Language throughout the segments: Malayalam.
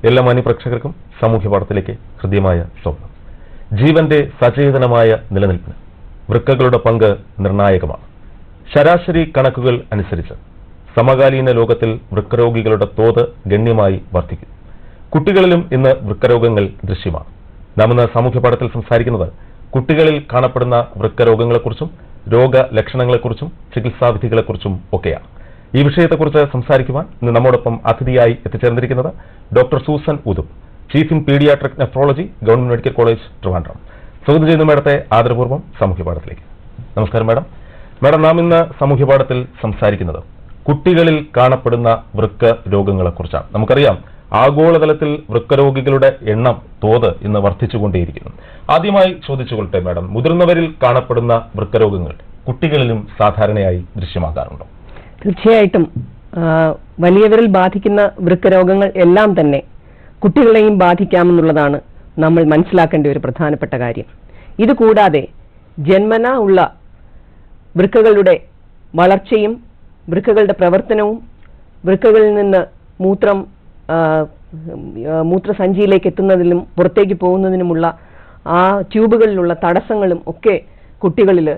എല്ലാ മാന്യപ്രേക്ഷകർക്കും സാമൂഹ്യ പാഠത്തിലേക്ക് ഹൃദ്യമായ സ്വാഗതം. ജീവന്റെ സചേതനമായ നിലനിൽപ്പിന് വൃക്കകളുടെ പങ്ക് നിർണായകമാണ്. ശരാശരി കണക്കുകൾ അനുസരിച്ച് സമകാലീന ലോകത്തിൽ വൃക്കരോഗികളുടെ തോത് ഗണ്യമായി വർദ്ധിക്കുന്നു. കുട്ടികളിലും ഇന്ന് വൃക്കരോഗങ്ങൾ ദൃശ്യമാണ്. നാം ഇന്ന് സാമൂഹ്യ പാഠത്തിൽ സംസാരിക്കുന്നത് കുട്ടികളിൽ കാണപ്പെടുന്ന വൃക്കരോഗങ്ങളെക്കുറിച്ചും രോഗലക്ഷണങ്ങളെക്കുറിച്ചും ചികിത്സാവിധികളെക്കുറിച്ചും ഒക്കെയാണ്. ഈ വിഷയത്തെക്കുറിച്ച് സംസാരിക്കുവാൻ ഇന്ന് നമ്മോടൊപ്പം അതിഥിയായി എത്തിച്ചേർന്നിരിക്കുന്നത് ഡോക്ടർ സൂസൻ ഉദുപ്പ്, chief in pediatric nephrology, government medical college, Trivandrum. സ്വാഗതം ചെയ്യുന്ന മേഡത്തെ ആദരപൂർവ്വം സാമൂഹ്യ പാഠത്തിലേക്ക്. നമസ്കാരം മേഡം. മേഡം, നാം ഇന്ന് സാമൂഹ്യ പാഠത്തിൽ സംസാരിക്കുന്നത് കുട്ടികളിൽ കാണപ്പെടുന്ന വൃക്ക രോഗങ്ങളെക്കുറിച്ചാണ്. നമുക്കറിയാം, ആഗോളതലത്തിൽ വൃക്കരോഗികളുടെ എണ്ണം തോത് ഇന്ന് വർദ്ധിച്ചുകൊണ്ടേയിരിക്കുന്നു. ആദ്യമായി ചോദിച്ചുകൊള്ളട്ടെ മേഡം, മുതിർന്നവരിൽ കാണപ്പെടുന്ന വൃക്കരോഗങ്ങൾ കുട്ടികളിലും സാധാരണയായി ദൃശ്യമാകാറുണ്ടോ? തീർച്ചയായിട്ടും വലിയവരിൽ ബാധിക്കുന്ന വൃക്കരോഗങ്ങൾ എല്ലാം തന്നെ കുട്ടികളെയും ബാധിക്കാമെന്നുള്ളതാണ് നമ്മൾ മനസ്സിലാക്കേണ്ട ഒരു പ്രധാനപ്പെട്ട കാര്യം. ഇതുകൂടാതെ ജന്മനാ ഉള്ള വൃക്കകളുടെ വളർച്ചയും വൃക്കകളുടെ പ്രവർത്തനവും വൃക്കകളിൽ നിന്ന് മൂത്രസഞ്ചിയിലേക്ക് എത്തുന്നതിനും പുറത്തേക്ക് പോകുന്നതിനുമുള്ള ആ ട്യൂബുകളിലുള്ള തടസ്സങ്ങളും ഒക്കെ കുട്ടികളിൽ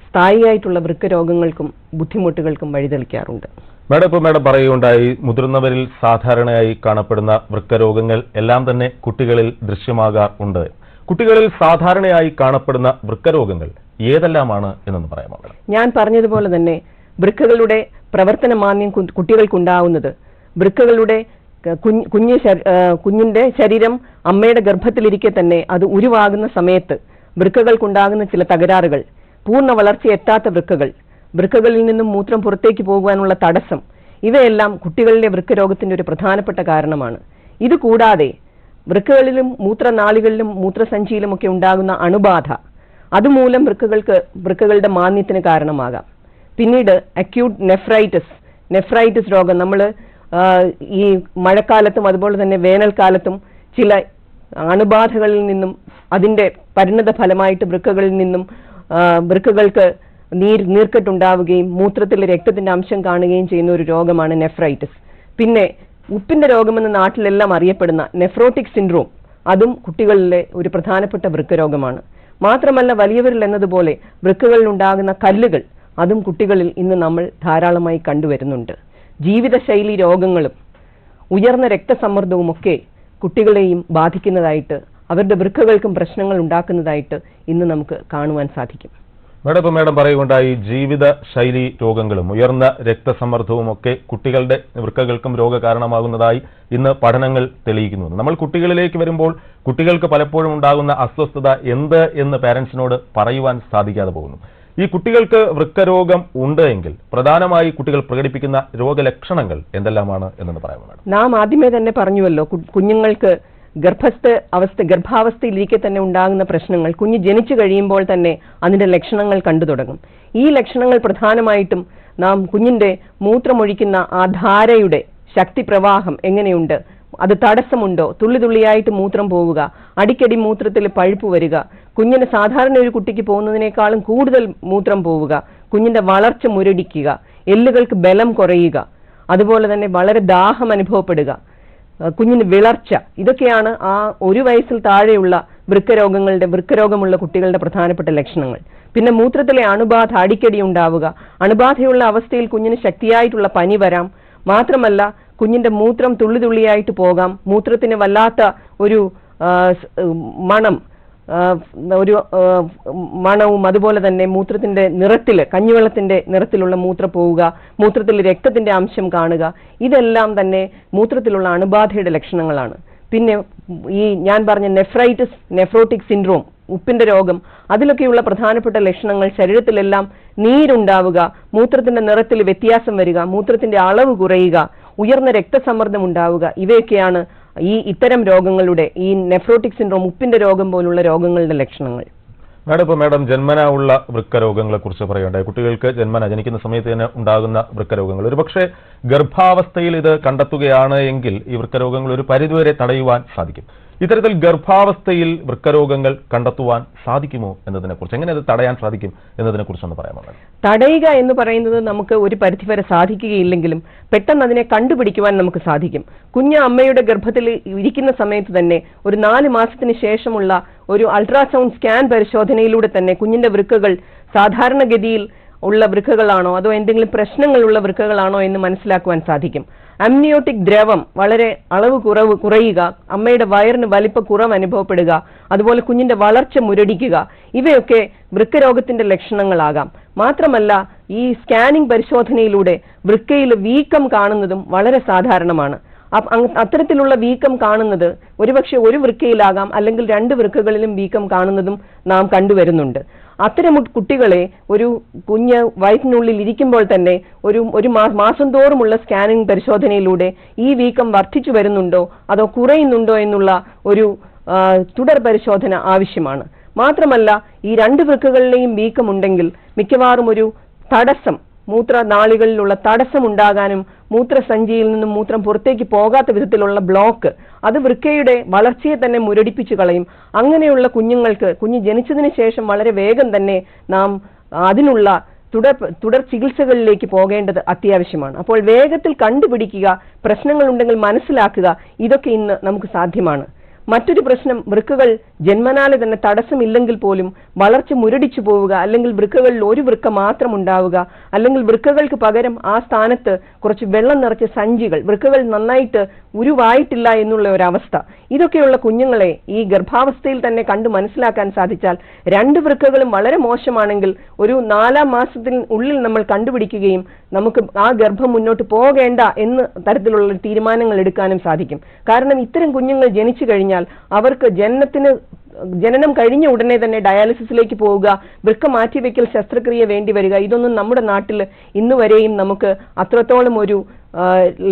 സ്ഥായിയായിട്ടുള്ള വൃക്കരോഗങ്ങൾക്കും ബുദ്ധിമുട്ടുകൾക്കും വഴിതെളിക്കാറുണ്ട്. മേഡം പറയുകയുണ്ടായി, മുതിർന്നവരിൽ സാധാരണയായി കാണപ്പെടുന്ന വൃക്കരോഗങ്ങൾ എല്ലാം തന്നെ കുട്ടികളിൽ ദൃശ്യമാകാറുണ്ട്. കുട്ടികളിൽ സാധാരണയായി കാണപ്പെടുന്ന വൃക്കരോഗങ്ങൾ ഏതെല്ലാമാണ് എന്നൊന്ന് പറയാമോ? ഞാൻ പറഞ്ഞതുപോലെ തന്നെ വൃക്കകളുടെ പ്രവർത്തന മാന്ദ്യം കുട്ടികൾക്കുണ്ടാവുന്നത് വൃക്കകളുടെ കുഞ്ഞിന്റെ ശരീരം അമ്മയുടെ ഗർഭത്തിലിരിക്കെ തന്നെ അത് ഉരുവാകുന്ന സമയത്ത് വൃക്കകൾക്കുണ്ടാകുന്ന ചില തകരാറുകൾ, പൂർണ്ണ വളർച്ച എത്താത്ത വൃക്കകളിൽ നിന്നും മൂത്രം പുറത്തേക്ക് പോകുവാനുള്ള തടസ്സം, ഇവയെല്ലാം കുട്ടികളിലെ വൃക്കരോഗത്തിന്റെ ഒരു പ്രധാനപ്പെട്ട കാരണമാണ്. ഇതുകൂടാതെ വൃക്കകളിലും മൂത്രനാളികളിലും മൂത്രസഞ്ചിയിലും ഒക്കെ ഉണ്ടാകുന്ന അണുബാധ, അതുമൂലം വൃക്കകളുടെ മാന്ദ്യത്തിന് കാരണമാകാം. പിന്നീട് അക്യൂട്ട് നെഫ്രൈറ്റിസ് രോഗം, നമ്മൾ ഈ മഴക്കാലത്തും അതുപോലെ തന്നെ വേനൽക്കാലത്തും ചില അണുബാധകളിൽ നിന്നും അതിന്റെ പരിണത ഫലമായിട്ട് വൃക്കകൾക്ക് നീർക്കെട്ടുണ്ടാവുകയും മൂത്രത്തിൽ രക്തത്തിന്റെ അംശം കാണുകയും ചെയ്യുന്ന ഒരു രോഗമാണ് നെഫ്രൈറ്റിസ്. പിന്നെ ഉപ്പിന്റെ രോഗമെന്ന നാട്ടിലെല്ലാം അറിയപ്പെടുന്ന നെഫ്രോട്ടിക് സിൻഡ്രോം, അതും കുട്ടികളിലെ ഒരു പ്രധാനപ്പെട്ട വൃക്കരോഗമാണ്. മാത്രമല്ല, വലിയവരിൽ എന്നതുപോലെ വൃക്കകളിൽ ഉണ്ടാകുന്ന കല്ലുകൾ, അതും കുട്ടികളിൽ ഇന്ന് നമ്മൾ ധാരാളമായി കണ്ടുവരുന്നുണ്ട്. ജീവിതശൈലി രോഗങ്ങളും ഉയർന്ന രക്തസമ്മർദ്ദവും ഒക്കെ കുട്ടികളെയും ബാധിക്കുന്നതായിട്ട്, അവരുടെ വൃക്കകൾക്കും പ്രശ്നങ്ങൾ ഉണ്ടാക്കുന്നതായിട്ട് ഇന്ന് നമുക്ക് കാണുവാൻ സാധിക്കും. മേഡം പറയുകയുണ്ടായി, ജീവിതശൈലി രോഗങ്ങളും ഉയർന്ന രക്തസമ്മർദ്ദവും ഒക്കെ കുട്ടികളുടെ വൃക്കകൾക്കും രോഗകാരണമാകുന്നതായി ഇന്ന് പഠനങ്ങൾ തെളിയിക്കുന്നു. നമ്മൾ കുട്ടികളിലേക്ക് വരുമ്പോൾ കുട്ടികൾക്ക് പലപ്പോഴും ഉണ്ടാകുന്ന അസ്വസ്ഥത എന്ത് എന്ന് പാരന്റ്സിനോട് പറയുവാൻ സാധിക്കാതെ പോകുന്നു. ഈ കുട്ടികൾക്ക് വൃക്കരോഗം ഉണ്ട് എങ്കിൽ പ്രധാനമായി കുട്ടികൾ പ്രകടിപ്പിക്കുന്ന രോഗലക്ഷണങ്ങൾ എന്തെല്ലാമാണ് പറയാമോ? നാം ആദ്യമേ തന്നെ പറഞ്ഞുവല്ലോ, കുഞ്ഞുങ്ങൾക്ക് ഗർഭാവസ്ഥയിലിരിക്കെ തന്നെ ഉണ്ടാകുന്ന പ്രശ്നങ്ങൾ കുഞ്ഞ് ജനിച്ചു കഴിയുമ്പോൾ തന്നെ അതിന്റെ ലക്ഷണങ്ങൾ കണ്ടു തുടങ്ങും. ഈ ലക്ഷണങ്ങൾ പ്രധാനമായിട്ടും നാം കുഞ്ഞിന്റെ മൂത്രമൊഴിക്കുന്ന ആ ധാരയുടെ ശക്തിപ്രവാഹം എങ്ങനെയുണ്ട്, അത് തടസ്സമുണ്ടോ, തുള്ളിയായിട്ട് മൂത്രം പോവുക, അടിക്കടി മൂത്രത്തിൽ പഴുപ്പ് വരിക, കുഞ്ഞിന് സാധാരണ ഒരു കുട്ടിക്ക് പോകുന്നതിനേക്കാളും കൂടുതൽ മൂത്രം പോവുക, കുഞ്ഞിന്റെ വളർച്ച മുരടിക്കുക, എല്ലുകൾക്ക് ബലം കുറയുക, അതുപോലെ തന്നെ വളരെ ദാഹം അനുഭവപ്പെടുക, കുഞ്ഞിന് വിളർച്ച, ഇതൊക്കെയാണ് ആ 1 വയസ്സിൽ താഴെയുള്ള വൃക്കരോഗമുള്ള കുട്ടികളുടെ പ്രധാനപ്പെട്ട ലക്ഷണങ്ങൾ. പിന്നെ മൂത്രത്തിലെ അണുബാധ അടിക്കടി ഉണ്ടാവുക, അണുബാധയുള്ള അവസ്ഥയിൽ കുഞ്ഞിന് ശക്തിയായിട്ടുള്ള പനി വരാം. മാത്രമല്ല, കുഞ്ഞിന്റെ മൂത്രം തുള്ളിയായിട്ട് പോകാം, മൂത്രത്തിന് വല്ലാത്ത ഒരു മണവും അതുപോലെ തന്നെ മൂത്രത്തിന്റെ നിറത്തിൽ, കഞ്ഞിവെള്ളത്തിന്റെ നിറത്തിലുള്ള മൂത്രം പോവുക, മൂത്രത്തിൽ രക്തത്തിന്റെ അംശം കാണുക, ഇതെല്ലാം തന്നെ മൂത്രത്തിലുള്ള അണുബാധയുടെ ലക്ഷണങ്ങളാണ്. പിന്നെ ഈ ഞാൻ പറഞ്ഞ നെഫ്രോട്ടിക് സിൻഡ്രോം, ഉപ്പിന്റെ രോഗം, അതിലൊക്കെയുള്ള പ്രധാനപ്പെട്ട ലക്ഷണങ്ങൾ ശരീരത്തിലെല്ലാം നീരുണ്ടാവുക, മൂത്രത്തിന്റെ നിറത്തിൽ വ്യത്യാസം വരിക, മൂത്രത്തിന്റെ അളവ് കുറയുക, ഉയർന്ന രക്തസമ്മർദ്ദം ഉണ്ടാവുക, ഇവയൊക്കെയാണ് ഇത്തരം രോഗങ്ങളുടെ, ഈ നെഫ്രോട്ടിക് സിൻഡ്രോം, ഉപ്പിന്റെ രോഗം പോലുള്ള രോഗങ്ങളുടെ ലക്ഷണങ്ങൾ. മേഡം ജന്മനാ ഉള്ള വൃക്കരോഗങ്ങളെ കുറിച്ച് പറയണ്ടായി. കുട്ടികൾക്ക് ജനിക്കുന്ന സമയത്ത് തന്നെ ഉണ്ടാകുന്ന വൃക്കരോഗങ്ങൾ, ഒരുപക്ഷെ ഗർഭാവസ്ഥയിൽ ഇത് കണ്ടെത്തുകയാണ് എങ്കിൽ ഈ വൃക്കരോഗങ്ങൾ ഒരു പരിധിവരെ തടയുവാൻ സാധിക്കും. ഇത്തരത്തിൽ ഗർഭാവസ്ഥയിൽ വൃക്കരോഗങ്ങൾ കണ്ടെത്തുവാൻ സാധിക്കുമോ എന്നതിനെക്കുറിച്ച്, എങ്ങനെ അത് തടയാൻ സാധിക്കും എന്നതിനെക്കുറിച്ചൊന്ന് പറയാമോ? തടയുക എന്ന് പറയുന്നത് നമുക്ക് ഒരു പരിധിവരെ സാധിക്കുകയില്ലെങ്കിലും പെട്ടെന്ന് അതിനെ കണ്ടുപിടിക്കുവാൻ നമുക്ക് സാധിക്കും. കുഞ്ഞ് അമ്മയുടെ ഗർഭത്തിൽ ഇരിക്കുന്ന സമയത്ത് തന്നെ ഒരു 4 മാസത്തിന് ശേഷമുള്ള ഒരു അൾട്രാസൗണ്ട് സ്കാൻ പരിശോധനയിലൂടെ തന്നെ കുഞ്ഞിന്റെ വൃക്കകൾ സാധാരണഗതിയിൽ ഉള്ള വൃക്കകളാണോ അതോ എന്തെങ്കിലും പ്രശ്നങ്ങളുള്ള വൃക്കകളാണോ എന്ന് മനസ്സിലാക്കുവാൻ സാധിക്കും. അമ്നിയോട്ടിക് ദ്രവം വളരെ അളവ് കുറയുക, അമ്മയുടെ വയറിന് വലിപ്പക്കുറവ് അനുഭവപ്പെടുക, അതുപോലെ കുഞ്ഞിന്റെ വളർച്ച മുരടിക്കുക, ഇവയൊക്കെ വൃക്കരോഗത്തിന്റെ ലക്ഷണങ്ങളാകാം. മാത്രമല്ല ഈ സ്കാനിംഗ് പരിശോധനയിലൂടെ വൃക്കയിൽ വീക്കം കാണുന്നതും വളരെ സാധാരണമാണ്. അത്തരത്തിലുള്ള വീക്കം കാണുന്നത് ഒരുപക്ഷെ ഒരു വൃക്കയിലാകാം, അല്ലെങ്കിൽ 2 വൃക്കകളിലും വീക്കം കാണുന്നതും നാം കണ്ടുവരുന്നുണ്ട്. അത്തരം കുട്ടികളെ ഒരു കുഞ്ഞ് വയറ്റിനുള്ളിൽ ഇരിക്കുമ്പോൾ തന്നെ ഒരു മാസം തോറുമുള്ള സ്കാനിംഗ് പരിശോധനയിലൂടെ ഈ വീക്കം വർദ്ധിച്ചു വരുന്നുണ്ടോ അതോ കുറയുന്നുണ്ടോ എന്നുള്ള ഒരു തുടർ പരിശോധന ആവശ്യമാണ്. മാത്രമല്ല ഈ 2 വൃക്കകളിലെയും വീക്കമുണ്ടെങ്കിൽ മിക്കവാറും ഒരു തടസ്സം, മൂത്രനാളികളിലുള്ള തടസ്സം ഉണ്ടാകാനും മൂത്രസഞ്ചിയിൽ നിന്നും മൂത്രം പുറത്തേക്ക് പോകാത്ത വിധത്തിലുള്ള ബ്ലോക്ക്, അത് വൃക്കയുടെ വളർച്ചയെ തന്നെ മുരടിപ്പിച്ചു കളയും. അങ്ങനെയുള്ള കുഞ്ഞുങ്ങൾക്ക് കുഞ്ഞ് ജനിച്ചതിന് ശേഷം വളരെ വേഗം തന്നെ നാം അതിനുള്ള തുടർ ചികിത്സകളിലേക്ക് പോകേണ്ടത് അത്യാവശ്യമാണ്. അപ്പോൾ വേഗത്തിൽ കണ്ടുപിടിക്കുക, പ്രശ്നങ്ങളുണ്ടെങ്കിൽ മനസ്സിലാക്കുക, ഇതൊക്കെ ഇന്ന് നമുക്ക് സാധ്യമാണ്. മറ്റൊരു പ്രശ്നം, വൃക്കകൾ ജന്മനാലെ തന്നെ തടസ്സമില്ലെങ്കിൽ പോലും വളർച്ച മുരടിച്ചു പോവുക, അല്ലെങ്കിൽ വൃക്കകളിൽ ഒരു വൃക്ക മാത്രം ഉണ്ടാവുക, അല്ലെങ്കിൽ വൃക്കകൾക്ക് പകരം ആ സ്ഥാനത്ത് കുറച്ച് വെള്ളം നിറച്ച സഞ്ചികൾ, വൃക്കകൾ നന്നായിട്ട് ഉരുവായിട്ടില്ല എന്നുള്ള ഒരവസ്ഥ. ഇതൊക്കെയുള്ള കുഞ്ഞുങ്ങളെ ഈ ഗർഭാവസ്ഥയിൽ തന്നെ കണ്ടു മനസ്സിലാക്കാൻ സാധിച്ചാൽ 2 വൃക്കകളും വളരെ മോശമാണെങ്കിൽ ഒരു 4-ാം മാസത്തിന് ഉള്ളിൽ നമ്മൾ കണ്ടുപിടിക്കുകയും നമുക്ക് ആ ഗർഭം മുന്നോട്ട് പോകേണ്ട എന്ന തരത്തിലുള്ള തീരുമാനങ്ങൾ എടുക്കാനും സാധിക്കും. കാരണം ഇത്തരം കുഞ്ഞുങ്ങൾ ജനിച്ചു കഴിഞ്ഞാൽ അവർക്ക് ജനനം കഴിഞ്ഞ ഉടനെ തന്നെ ഡയാലിസിസിലേക്ക് പോവുക, വൃക്ക മാറ്റിവെക്കൽ ശസ്ത്രക്രിയ വേണ്ടി വരിക, ഇതൊന്നും നമ്മുടെ നാട്ടിൽ ഇന്നുവരെയും നമുക്ക് അത്രത്തോളം ഒരു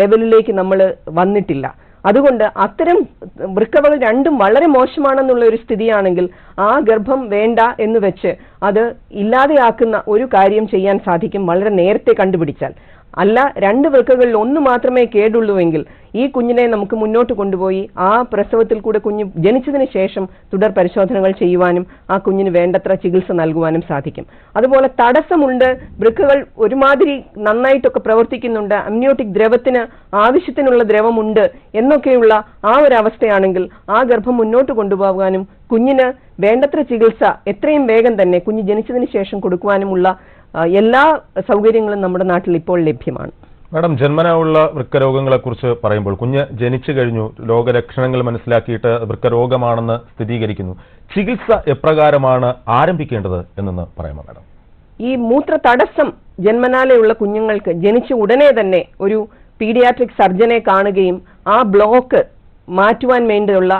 ലെവലിലേക്ക് നമ്മൾ വന്നിട്ടില്ല. അതുകൊണ്ട് അത്തരം വൃക്കകൾ 2ഉം വളരെ മോശമാണെന്നുള്ള ഒരു സ്ഥിതിയാണെങ്കിൽ ആ ഗർഭം വേണ്ട എന്ന് വെച്ച് അത് ഇല്ലാതെയാക്കുന്ന ഒരു കാര്യം ചെയ്യാൻ സാധിക്കും വളരെ നേരത്തെ കണ്ടുപിടിച്ചാൽ. അല്ല 2 വൃക്കകളിൽ 1 മാത്രമേ കേടുള്ളൂവെങ്കിൽ ഈ കുഞ്ഞിനെ നമുക്ക് മുന്നോട്ട് കൊണ്ടുപോയി ആ പ്രസവത്തിൽ കൂടെ കുഞ്ഞ് ജനിച്ചതിന് ശേഷം തുടർ പരിശോധനകൾ ചെയ്യുവാനും ആ കുഞ്ഞിന് വേണ്ടത്ര ചികിത്സ നൽകുവാനും സാധിക്കും. അതുപോലെ തടസ്സമുണ്ട്, വൃക്കകൾ ഒരുമാതിരി നന്നായിട്ടൊക്കെ പ്രവർത്തിക്കുന്നുണ്ട്, അമ്നിയോട്ടിക് ദ്രവത്തിന് ആവശ്യത്തിനുള്ള ദ്രവമുണ്ട് എന്നൊക്കെയുള്ള ആ ഒരു അവസ്ഥയാണെങ്കിൽ ആ ഗർഭം മുന്നോട്ട് കൊണ്ടുപോകാനും കുഞ്ഞിന് വേണ്ടത്ര ചികിത്സ എത്രയും വേഗം തന്നെ കുഞ്ഞ് ജനിച്ചതിന് ശേഷം കൊടുക്കുവാനുമുള്ള എല്ലാ സൗകര്യങ്ങളും നമ്മുടെ നാട്ടിൽ ഇപ്പോൾ ലഭ്യമാണ്. മാഡം, ജന്മനായുള്ള വൃക്കരോഗങ്ങളെ കുറിച്ച് പറയുമ്പോൾ കുഞ്ഞ് ജനിച്ചു കഴിഞ്ഞു, രോഗലക്ഷണങ്ങൾ മനസ്സിലാക്കിയിട്ട് വൃക്കരോഗമാണെന്ന് സ്ഥിരീകരിക്കുന്നു, ചികിത്സ എപ്രകാരമാണ് ആരംഭിക്കേണ്ടത് എന്നൊന്ന് പറയാമോ മാഡം? ഈ മൂത്ര തടസ്സം ജന്മനാലെയുള്ള കുഞ്ഞുങ്ങൾക്ക് ജനിച്ച ഉടനെ തന്നെ ഒരു പീഡിയാട്രിക് സർജനെ കാണുകയും ആ ബ്ലോക്ക് മാറ്റുവാൻ വേണ്ടിയുള്ള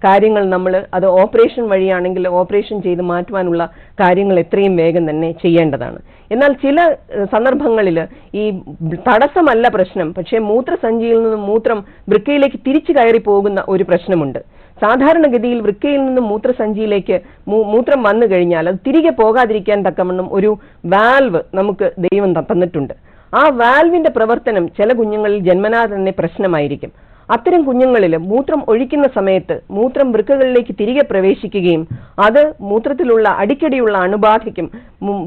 കാര്യങ്ങൾ നമ്മൾ അത് ഓപ്പറേഷൻ വഴിയാണെങ്കിൽ ഓപ്പറേഷൻ ചെയ്ത് മാറ്റുവാനുള്ള കാര്യങ്ങൾ എത്രയും വേഗം തന്നെ ചെയ്യേണ്ടതാണ്. എന്നാൽ ചില സന്ദർഭങ്ങളിൽ ഈ തടസ്സമല്ല പ്രശ്നം, പക്ഷേ മൂത്രസഞ്ചിയിൽ നിന്നും മൂത്രം വൃക്കയിലേക്ക് തിരിച്ചു കയറി പോകുന്ന ഒരു പ്രശ്നമുണ്ട്. സാധാരണഗതിയിൽ വൃക്കയിൽ നിന്നും മൂത്രസഞ്ചിയിലേക്ക് മൂത്രം വന്നു കഴിഞ്ഞാൽ അത് തിരികെ പോകാതിരിക്കാൻ തക്കവണ്ണം ഒരു വാൽവ് നമുക്ക് ദൈവം തന്നിട്ടുണ്ട്. ആ വാൽവിന്റെ പ്രവർത്തനം ചില കുഞ്ഞുങ്ങളിൽ ജന്മനാ തന്നെ പ്രശ്നമായിരിക്കും. അത്തരം കുഞ്ഞുങ്ങളിൽ മൂത്രം ഒഴിക്കുന്ന സമയത്ത് മൂത്രം വൃക്കകളിലേക്ക് തിരികെ പ്രവേശിക്കുകയും അത് മൂത്രത്തിലുള്ള അടിക്കടിയുള്ള അണുബാധയ്ക്കും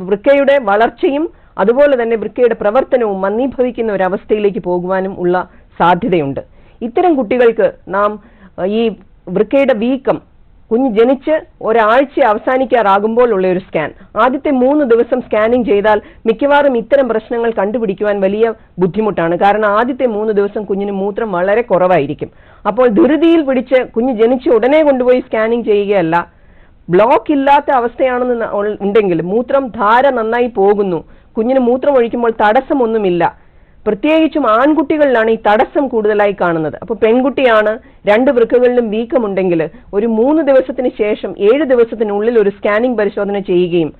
വൃക്കയുടെ വളർച്ചയും അതുപോലെ തന്നെ വൃക്കയുടെ പ്രവർത്തനവും മന്ദീഭവിക്കുന്ന ഒരു അവസ്ഥയിലേക്ക് പോകുവാനും ഉള്ള സാധ്യതയുണ്ട്. ഇത്തരം കുട്ടികൾക്ക് നാം ഈ വൃക്കയുടെ വീക്കം കുഞ്ഞ് ജനിച്ച് ഒരാഴ്ച അവസാനിക്കാറാകുമ്പോൾ ഉള്ള ഒരു സ്കാൻ, ആദ്യത്തെ 3 ദിവസം സ്കാനിങ് ചെയ്താൽ മിക്കവാറും ഇത്തരം പ്രശ്നങ്ങൾ കണ്ടുപിടിക്കുവാൻ വലിയ ബുദ്ധിമുട്ടാണ്. കാരണം ആദ്യത്തെ 3 ദിവസം കുഞ്ഞിന് മൂത്രം വളരെ കുറവായിരിക്കും. അപ്പോൾ ധൃതിയിൽ പിടിച്ച് കുഞ്ഞ് ജനിച്ച് ഉടനെ കൊണ്ടുപോയി സ്കാനിങ് ചെയ്യുകയല്ല, ബ്ലോക്ക് ഇല്ലാത്ത അവസ്ഥയാണെന്ന് ഉണ്ടെങ്കിൽ മൂത്രം ധാര നന്നായി പോകുന്നു, കുഞ്ഞിന് മൂത്രം ഒഴിക്കുമ്പോൾ തടസ്സമൊന്നുമില്ല. പ്രത്യേകിച്ചും ആൺകുട്ടികളിലാണ് ഈ തടസ്സം കൂടുതലായി കാണുന്നത്. അപ്പോൾ പെൺകുട്ടിയാണ് 2 വൃക്കകളിലും വീക്കമുണ്ടെങ്കിൽ ഒരു 3 ദിവസത്തിന് ശേഷം 7 ദിവസത്തിനുള്ളിൽ ഒരു സ്കാനിംഗ് പരിശോധന ചെയ്യുകയും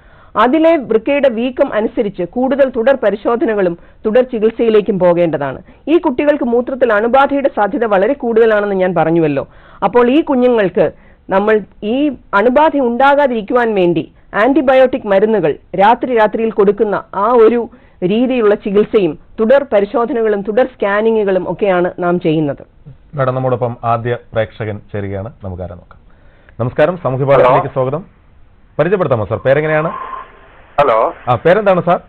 അതിലെ വൃക്കയുടെ വീക്കം അനുസരിച്ച് കൂടുതൽ തുടർ പരിശോധനകളും തുടർ ചികിത്സയിലേക്കും പോകേണ്ടതാണ്. ഈ കുട്ടികൾക്ക് മൂത്രത്തിൽ അണുബാധയുടെ സാധ്യത വളരെ കൂടുതലാണെന്ന് ഞാൻ പറഞ്ഞുവല്ലോ. അപ്പോൾ ഈ കുഞ്ഞുങ്ങൾക്ക് നമ്മൾ ഈ അണുബാധ ഉണ്ടാകാതിരിക്കുവാൻ വേണ്ടി ആന്റിബയോട്ടിക് മരുന്നുകൾ രാത്രിയിൽ കൊടുക്കുന്ന ആ ഒരു രീതിയിലുള്ള ചികിത്സയും തുടർ പരിശോധനകളും തുടർ സ്കാനിങ്ങുകളും ഒക്കെയാണ് നാം ചെയ്യുന്നത്. മാഡം നമ്മോടൊപ്പം ആദ്യ പ്രേക്ഷകൻ ചേരുകയാണ്. നമുക്കാരെ നോക്കാം. നമസ്കാരം, സാമൂഹ്യ പാഠത്തിലേക്ക് സ്വാഗതം. പരിചയപ്പെടുത്താമോ സാർ? പേരെങ്ങനെയാണ്? ഹലോ. പേരെന്താണ് സാർ?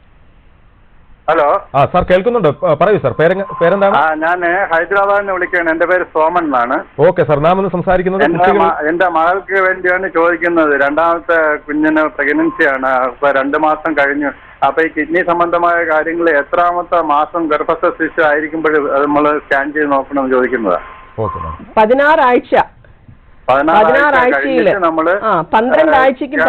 ഹലോ. സാർ കേൾക്കുന്നുണ്ട്, പറയൂ സാർ. പേരെന്താണ്? ഞാൻ ഹൈദരാബാദിൽ നിന്ന് വിളിക്കുകയാണ്. എന്റെ പേര് സോമൻ എന്നാണ്. ഓക്കെ സാർ, നാം ഒന്ന് സംസാരിക്കുന്നത് എന്റെ മകൾക്ക് വേണ്ടിയാണ് ചോദിക്കുന്നത്. രണ്ടാമത്തെ കുഞ്ഞിന് പ്രഗ്നൻസിയാണ്. ഇപ്പൊ 2 മാസം കഴിഞ്ഞു. അപ്പൊ ഈ കിഡ്നി സംബന്ധമായ കാര്യങ്ങൾ എത്രാമത്തെ മാസം ഗർഭസ്ഥ ശിശു ആയിരിക്കുമ്പോൾ നമ്മൾ സ്കാൻ ചെയ്ത് നോക്കണമെന്ന് ചോദിക്കുന്നതാ. 16 ആഴ്ച. 16 ആഴ്ചയിൽ നമ്മള് 12 ആഴ്ചയ്ക്കും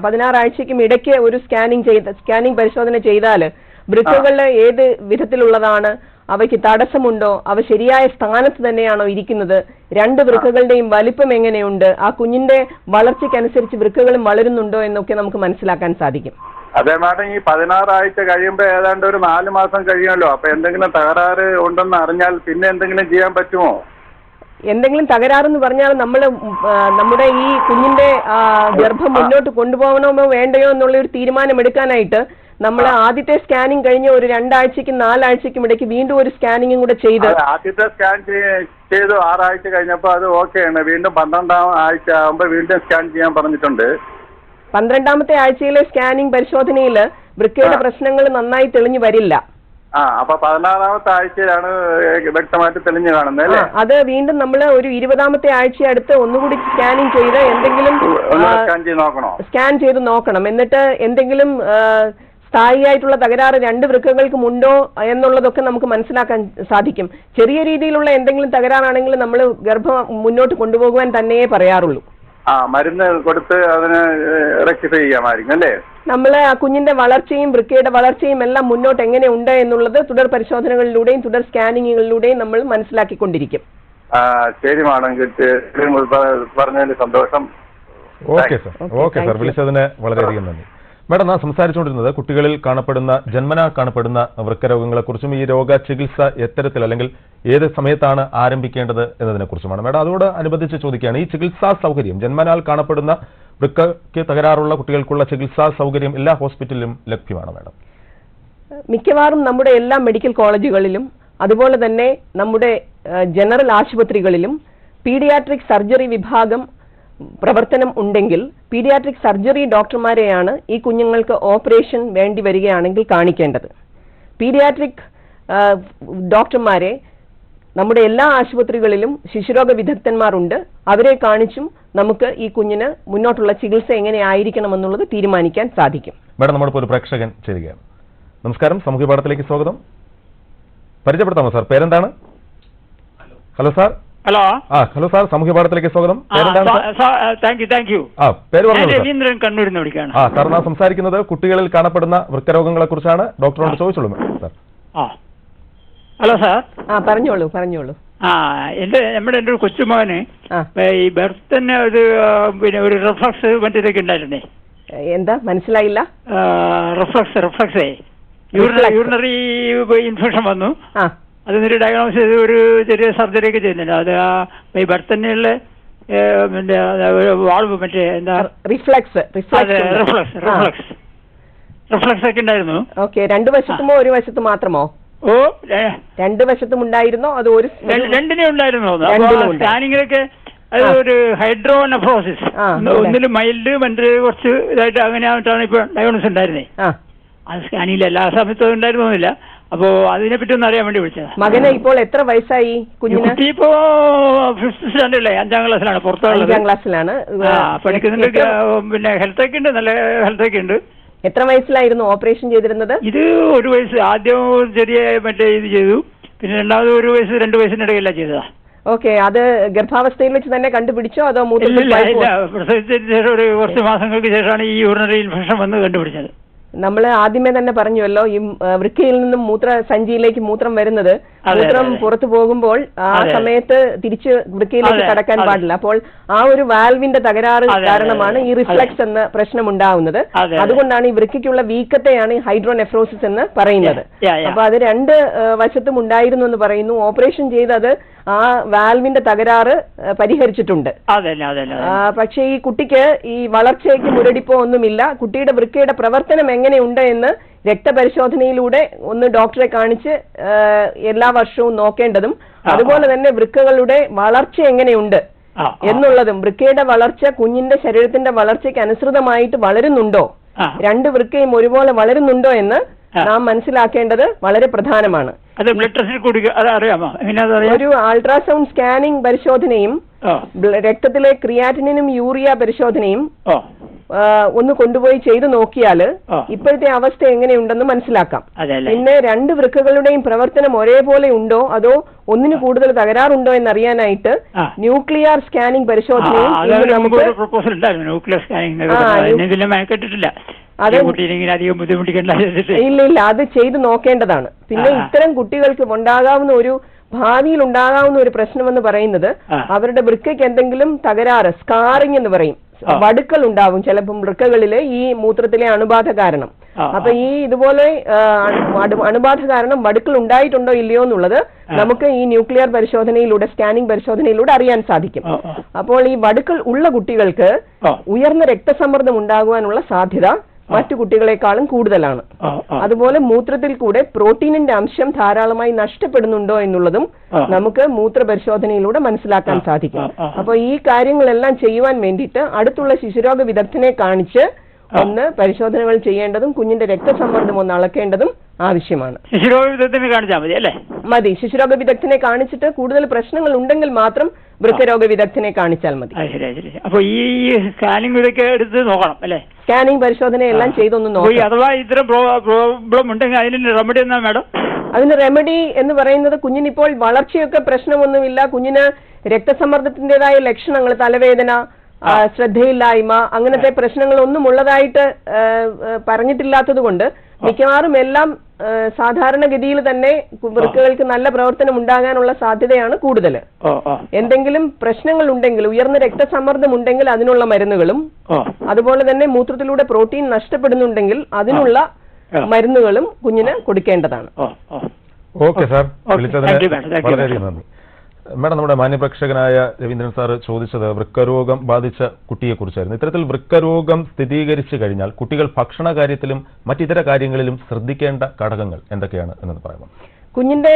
16 ആഴ്ചയ്ക്കും ഇടയ്ക്ക് ഒരു സ്കാനിങ് പരിശോധന ചെയ്താല് വൃക്കകളിലെ ഏത് വിധത്തിലുള്ളതാണ്, അവയ്ക്ക് തടസ്സമുണ്ടോ, അവ ശരിയായ സ്ഥാനത്ത് തന്നെയാണോ ഇരിക്കുന്നത്, 2 വൃക്കകളുടെയും വലിപ്പം എങ്ങനെയുണ്ട്, ആ കുഞ്ഞിന്റെ വളർച്ചയ്ക്കനുസരിച്ച് വൃക്കകളും വളരുന്നുണ്ടോ എന്നൊക്കെ നമുക്ക് മനസ്സിലാക്കാൻ സാധിക്കും. അതെ മാഡം, ഈ 16 ആഴ്ച കഴിയുമ്പോ ഏതാണ്ട് ഒരു 4 മാസം കഴിയുമല്ലോ. അപ്പൊ എന്തെങ്കിലും തകരാറ് ഉണ്ടെന്ന് അറിഞ്ഞാൽ പിന്നെ എന്തെങ്കിലും ചെയ്യാൻ പറ്റുമോ? എന്തെങ്കിലും തകരാറെന്ന് പറഞ്ഞാൽ നമ്മുടെ ഈ കുഞ്ഞിന്റെ ഗർഭം മുന്നോട്ട് കൊണ്ടുപോകണമോ വേണ്ടയോ എന്നുള്ള ഒരു തീരുമാനം എടുക്കാനായിട്ട് നമ്മൾ ആദ്യത്തെ സ്കാനിങ് കഴിഞ്ഞ ഒരു 2 ആഴ്ചയ്ക്കും 4 ആഴ്ചയ്ക്കും ഇടയ്ക്ക് വീണ്ടും ഒരു സ്കാനിങ്ങും കൂടെ ചെയ്ത് ആദ്യത്തെ സ്കാൻ ചെയ്തു 6 ആഴ്ച കഴിഞ്ഞപ്പോ അത് ഓക്കെയാണ്. വീണ്ടും 12ാം ആഴ്ച ആകുമ്പോ വീണ്ടും സ്കാൻ ചെയ്യാൻ പറഞ്ഞിട്ടുണ്ട്. 12ാമത്തെ ആഴ്ചയിലെ സ്കാനിങ് പരിശോധനയിൽ വൃക്കയുടെ പ്രശ്നങ്ങൾ നന്നായി തെളിഞ്ഞു വരില്ല. അപ്പൊ 16ാമത്തെ ആഴ്ചയിലാണ് വ്യക്തമായിട്ട് തെളിഞ്ഞു കാണുന്നത് അല്ലേ? അത് വീണ്ടും നമ്മൾ ഒരു 20ാമത്തെ ആഴ്ച അടുത്ത് ഒന്നുകൂടി സ്കാനിങ് ചെയ്ത് എന്തെങ്കിലും സ്കാൻ ചെയ്ത് നോക്കണം. എന്നിട്ട് എന്തെങ്കിലും സ്ഥായിയായിട്ടുള്ള തകരാറ് 2 വൃക്കകൾക്കും ഉണ്ടോ എന്നുള്ളതൊക്കെ നമുക്ക് മനസ്സിലാക്കാൻ സാധിക്കും. ചെറിയ രീതിയിലുള്ള എന്തെങ്കിലും തകരാറാണെങ്കിൽ നമ്മൾ ഗർഭം മുന്നോട്ട് കൊണ്ടുപോകുവാൻ തന്നെയേ പറയാറുള്ളൂ. മരുന്ന് കൊടുത്ത് അതിന് റെക്ടിഫൈ ചെയ്യാമായിരിക്കും അല്ലേ? നമ്മൾ ആ കുഞ്ഞിന്റെ വളർച്ചയും വൃക്കയുടെ വളർച്ചയും എല്ലാം മുന്നോട്ട് എങ്ങനെ ഉണ്ട് എന്നുള്ളത് തുടർ പരിശോധനകളിലൂടെയും തുടർ സ്കാനിങ്ങുകളിലൂടെയും നമ്മൾ മനസ്സിലാക്കിക്കൊണ്ടിരിക്കും. ശരി മാഡം, പറഞ്ഞതിൽ സന്തോഷം. ഓക്കെ സാർ, വിളിച്ചതിന് വളരെയധികം നന്ദി. മാഡം, നാം സംസാരിച്ചുകൊണ്ടിരുന്നത് കുട്ടികളിൽ ജന്മനാ കാണപ്പെടുന്ന വൃക്കരോഗങ്ങളെക്കുറിച്ചും ഈ രോഗ ചികിത്സ എത്തരത്തിൽ അല്ലെങ്കിൽ ഏത് സമയത്താണ് ആരംഭിക്കേണ്ടത് എന്നതിനെക്കുറിച്ചുമാണ്. മാഡം, അതോട് അനുബന്ധിച്ച് ചോദിക്കുകയാണ്, ഈ ചികിത്സാ സൗകര്യം, ജന്മനാൽ കാണപ്പെടുന്ന വൃക്കയ്ക്ക് തകരാറുള്ള കുട്ടികൾക്കുള്ള ചികിത്സാ സൗകര്യം എല്ലാ ഹോസ്പിറ്റലിലും ലഭ്യമാണ് മാഡം? മിക്കവാറും നമ്മുടെ എല്ലാ മെഡിക്കൽ കോളേജുകളിലും അതുപോലെ തന്നെ നമ്മുടെ ജനറൽ ആശുപത്രികളിലും പീഡിയാട്രിക് സർജറി വിഭാഗം പ്രവർത്തനം ഉണ്ടെങ്കിൽ പീഡിയാട്രിക് സർജറി ഡോക്ടർമാരെയാണ് ഈ കുഞ്ഞുങ്ങൾക്ക് ഓപ്പറേഷൻ വേണ്ടി വരികയാണെങ്കിൽ കാണിക്കേണ്ടത്. പീഡിയാട്രിക് ഡോക്ടർമാരെ നമ്മുടെ എല്ലാ ആശുപത്രികളിലും ശിശുരോഗ വിദഗ്ധന്മാരുണ്ട്. അവരെ കാണിച്ചും നമുക്ക് ഈ കുഞ്ഞിന് മുന്നോട്ടുള്ള ചികിത്സ എങ്ങനെ ആയിരിക്കണമെന്നുള്ളത് തീരുമാനിക്കാൻ സാധിക്കും. മാഡം, നമ്മളിപ്പോൾ ഒരു പ്രേക്ഷകൻ ചേരുകയാണ്. നമസ്കാരം, സാമൂഹ്യ പാഠത്തിലേക്ക് സ്വാഗതം. പരിചയപ്പെടുത്താമോ സാർ? പേരെന്താണ്? Hello sir. ഹലോ സാർ, സാമൂഹ്യ പാഠത്തിലേക്ക് സ്വാഗതം. പേര് പറഞ്ഞു സാർ. നാം സംസാരിക്കുന്നത് കുട്ടികളിൽ കാണപ്പെടുന്ന വൃക്കരോഗങ്ങളെ കുറിച്ചാണ്. ഡോക്ടറോട് ചോദിച്ചോളൂ സാർ. Hello sir. പറഞ്ഞോളൂ. നമ്മുടെ ഒരു കൊച്ചുമകന് ഈ ബർത്ത് തന്നെ പിന്നെ ഒരു റിഫ്ലക്സ് മറ്റേതൊക്കെ ഉണ്ടായിരുന്നേ. എന്താ മനസ്സിലായില്ല? റിഫ്ലക്സേ യൂറിനറി ഇൻഫെക്ഷൻ വന്നു. അതിനൊരു ഡയഗ്നോസ് ചെയ്ത് ഒരു ചെറിയ സർജറി ഒക്കെ ചെയ്യുന്നുണ്ട്. അത് ഈ ബർത്ത് തന്നെയുള്ള വാൾവ് മറ്റേ എന്താ റിഫ്ലക്സ് ഒക്കെ ഉണ്ടായിരുന്നു. ഓക്കെ, 2 വശത്തുമോ ഒരു വശത്ത് മാത്രമോ? 2 വശത്തും ഉണ്ടായിരുന്നോ? അത് ഒരു രണ്ടിനെ ഉണ്ടായിരുന്നു. സ്കാനിങ്ങിലൊക്കെ അത് ഒരു ഹൈഡ്രോനെഫ്രോസിസ്, ഒന്നിലും മൈൽഡ് മറ്റേ കുറച്ച് ഇതായിട്ട് അങ്ങനെയായിട്ടാണ് ഇപ്പൊ ഡയഗ്നോസ് ഉണ്ടായിരുന്നേ. അത് സ്കാനിങ്ങിൽ എല്ലാ സമയത്തും ഉണ്ടായിരുന്നില്ല. അപ്പോ അതിനെ പറ്റി ഒന്ന് അറിയാൻ വേണ്ടി വിളിച്ചത്. മകന് ഇപ്പോൾ എത്ര വയസ്സായി? കുഞ്ഞിന് ഇപ്പോ 5th സ്റ്റാൻഡേർഡിലെ 5ാം ക്ലാസ്സിലാണ്. പുറത്തുള്ള 5ാം ക്ലാസ്സിലാണ് പഠിക്കുന്നുണ്ട്. പിന്നെ ഹെൽത്ത് ഒക്കെ ഉണ്ട്, നല്ല ഹെൽത്ത് ഒക്കെ ഉണ്ട്. എത്ര വയസ്സിലായിരുന്നു ഓപ്പറേഷൻ ചെയ്തിരുന്നത്? ഇത് 1 വയസ്സ്. ആദ്യം ചെറിയ മറ്റേ ഇത് ചെയ്തു, പിന്നെ രണ്ടാമത് 1 വയസ്സ് 2 വയസ്സിനിടയില്ല ചെയ്തതാ. ഓക്കെ, അത് ഗർഭാവസ്ഥയിൽ വെച്ച് തന്നെ കണ്ടുപിടിച്ചോ അതോ പ്രസവിച്ചതിന് ശേഷം ഒരു കുറച്ച് മാസങ്ങൾക്ക് ശേഷമാണ് ഈ യൂറിനറി ഇൻഫെക്ഷൻ വന്ന് കണ്ടുപിടിച്ചത്. നമ്മൾ ആദ്യമേ തന്നെ പറഞ്ഞുവല്ലോ, ഈ വൃക്കയിൽ നിന്നും മൂത്രസഞ്ചിയിലേക്ക് മൂത്രം വരുന്നത്, മൂത്രം പുറത്തു പോകുമ്പോൾ ആ സമയത്ത് തിരിച്ച് വൃക്കയിലേക്ക് കടക്കാൻ പാടില്ല. അപ്പോൾ ആ ഒരു വാൽവിന്റെ തകരാറ് കാരണമാണ് ഈ റിഫ്ലക്സ് എന്ന പ്രശ്നം ഉണ്ടാവുന്നത്. അതുകൊണ്ടാണ് ഈ വൃക്കയ്ക്കുള്ള വീക്കത്തെയാണ് ഈ ഹൈഡ്രോനെഫ്രോസിസ് എന്ന് പറയുന്നത്. അപ്പൊ അത് 2 വശത്തും ഉണ്ടായിരുന്നു എന്ന് പറയുന്നു. ഓപ്പറേഷൻ ചെയ്തത് ആ വാൽവിന്റെ തകരാറ് പരിഹരിച്ചിട്ടുണ്ട്. പക്ഷേ ഈ കുട്ടിക്ക് ഈ വളർച്ചയ്ക്ക് മുരടിപ്പോ ഒന്നുമില്ല. കുട്ടിയുടെ വൃക്കയുടെ പ്രവർത്തനം എങ്ങനെയുണ്ട് എന്ന് രക്തപരിശോധനയിലൂടെ ഒന്ന് ഡോക്ടറെ കാണിച്ച് എല്ലാ വർഷവും നോക്കേണ്ടതും അതുപോലെ തന്നെ വൃക്കകളുടെ വളർച്ച എങ്ങനെയുണ്ട് എന്നുള്ളതും, വൃക്കയുടെ വളർച്ച കുഞ്ഞിന്റെ ശരീരത്തിന്റെ വളർച്ചയ്ക്ക് അനുസൃതമായിട്ട് വളരുന്നുണ്ടോ, രണ്ട് വൃക്കയും ഒരുപോലെ വളരുന്നുണ്ടോ എന്ന് നാം മനസ്സിലാക്കേണ്ടത് വളരെ പ്രധാനമാണ്. ഒരു അൾട്രാസൗണ്ട് സ്കാനിംഗ് പരിശോധനയും രക്തത്തിലെ ക്രിയാറ്റിനും യൂറിയ പരിശോധനയും ഒന്ന് കൊണ്ടുപോയി ചെയ്തു നോക്കിയാൽ ഇപ്പോഴത്തെ അവസ്ഥ എങ്ങനെയുണ്ടെന്ന് മനസ്സിലാക്കാം. പിന്നെ രണ്ട് വൃക്കകളുടെയും പ്രവർത്തനം ഒരേപോലെ ഉണ്ടോ അതോ ഒന്നിന് കൂടുതൽ തകരാറുണ്ടോ എന്നറിയാനായിട്ട് ന്യൂക്ലിയർ സ്കാനിംഗ് പരിശോധനയും ഇല്ല അത് ചെയ്തു നോക്കേണ്ടതാണ്. പിന്നെ ഇത്തരം കുട്ടികൾക്ക് ഉണ്ടാകാവുന്ന ഒരു ഭാവിയിൽ ഉണ്ടാകാവുന്ന ഒരു പ്രശ്നമെന്ന് പറയുന്നത് അവരുടെ വൃക്കയ്ക്ക് എന്തെങ്കിലും തകരാറ്, സ്കാറിംഗ് എന്ന് പറയും, വടുക്കൾ ഉണ്ടാവും ചിലപ്പം വൃക്കകളിലെ ഈ മൂത്രത്തിലെ അണുബാധ കാരണം. അപ്പൊ ഈ ഇതുപോലെ അണുബാധ കാരണം വടുക്കൾ ഉണ്ടായിട്ടുണ്ടോ ഇല്ലയോ എന്നുള്ളത് നമുക്ക് ഈ ന്യൂക്ലിയർ പരിശോധനയിലൂടെ, സ്കാനിംഗ് പരിശോധനയിലൂടെ അറിയാൻ സാധിക്കും. അപ്പോൾ ഈ വടുക്കൾ ഉള്ള കുട്ടികൾക്ക് ഉയർന്ന രക്തസമ്മർദ്ദം ഉണ്ടാകുവാനുള്ള സാധ്യത മറ്റു കുട്ടികളെക്കാളും കൂടുതലാണ്. അതുപോലെ മൂത്രത്തിൽ കൂടെ പ്രോട്ടീനിന്റെ അംശം ധാരാളമായി നഷ്ടപ്പെടുന്നുണ്ടോ എന്നുള്ളതും നമുക്ക് മൂത്ര പരിശോധനയിലൂടെ മനസ്സിലാക്കാൻ സാധിക്കും. അപ്പൊ ഈ കാര്യങ്ങളെല്ലാം ചെയ്യുവാൻ വേണ്ടിയിട്ട് അടുത്തുള്ള ശിശുരോഗ വിദഗ്ധനെ കാണിച്ച് ഒന്ന് പരിശോധനകൾ ചെയ്യേണ്ടതും കുഞ്ഞിന്റെ രക്തസമ്മർദ്ദം ഒന്ന് അളക്കേണ്ടതും ആവശ്യമാണ്. ശിശുരോഗ വിദഗ്ധനെ കാണിച്ചാൽ മതി അല്ലേ? മതി. ശിശുരോഗ വിദഗ്ധനെ കാണിച്ചിട്ട് കൂടുതൽ പ്രശ്നങ്ങൾ ഉണ്ടെങ്കിൽ മാത്രം വൃക്കരോഗ വിദഗ്ധനെ കാണിച്ചാൽ മതി. അപ്പൊ ഈ സ്കാനിംഗ് ഇതൊക്കെ എടുത്ത് നോക്കണം അല്ലേ? സ്കാനിംഗ് പരിശോധന എല്ലാം ചെയ്തൊന്ന് നോക്കാം. അഥവാ ഇത്തരം പ്രോബ്ലം ഉണ്ടെങ്കിൽ അതിന് റെമഡി എന്നാ മാഡം? അതിന് റെമഡി എന്ന് പറയുന്നത് കുഞ്ഞിനിപ്പോൾ വളർച്ചയൊക്കെ പ്രശ്നമൊന്നുമില്ല, കുഞ്ഞിന് രക്തസമ്മർദ്ദത്തിന്റേതായ ലക്ഷണങ്ങൾ, തലവേദന, ശ്രദ്ധയില്ലായ്മ, അങ്ങനത്തെ പ്രശ്നങ്ങളൊന്നും ഉള്ളതായിട്ട് പറഞ്ഞിട്ടില്ലാത്തത് കൊണ്ട് മിക്കവാറും എല്ലാം സാധാരണഗതിയിൽ തന്നെ വൃക്കകൾക്ക് നല്ല പ്രവർത്തനം ഉണ്ടാകാനുള്ള സാധ്യതയാണ് കൂടുതൽ. എന്തെങ്കിലും പ്രശ്നങ്ങൾ ഉണ്ടെങ്കിൽ, ഉയർന്ന രക്തസമ്മർദ്ദം ഉണ്ടെങ്കിൽ അതിനുള്ള മരുന്നുകളും, അതുപോലെ തന്നെ മൂത്രത്തിലൂടെ പ്രോട്ടീൻ നഷ്ടപ്പെടുന്നുണ്ടെങ്കിൽ അതിനുള്ള മരുന്നുകളും കുഞ്ഞിന് കൊടുക്കേണ്ടതാണ്. ഓക്കെ സാർ, വിളിച്ചതിന് വളരെയധികം നന്ദി. മാഡം, നമ്മുടെ മാന്യപ്രേക്ഷകനായ രവീന്ദ്രൻ സാർ ചോദിച്ചത് വൃക്കരോഗം ബാധിച്ച കുട്ടിയെക്കുറിച്ചായിരുന്നു. ഇത്തരത്തിൽ വൃക്കരോഗം സ്ഥിരീകരിച്ചു കഴിഞ്ഞാൽ കുട്ടികൾ ഭക്ഷണ കാര്യത്തിലും മറ്റിതര കാര്യങ്ങളിലും ശ്രദ്ധിക്കേണ്ട ഘടകങ്ങൾ എന്തൊക്കെയാണ് എന്നത് പറയാമോ? കുഞ്ഞിന്റെ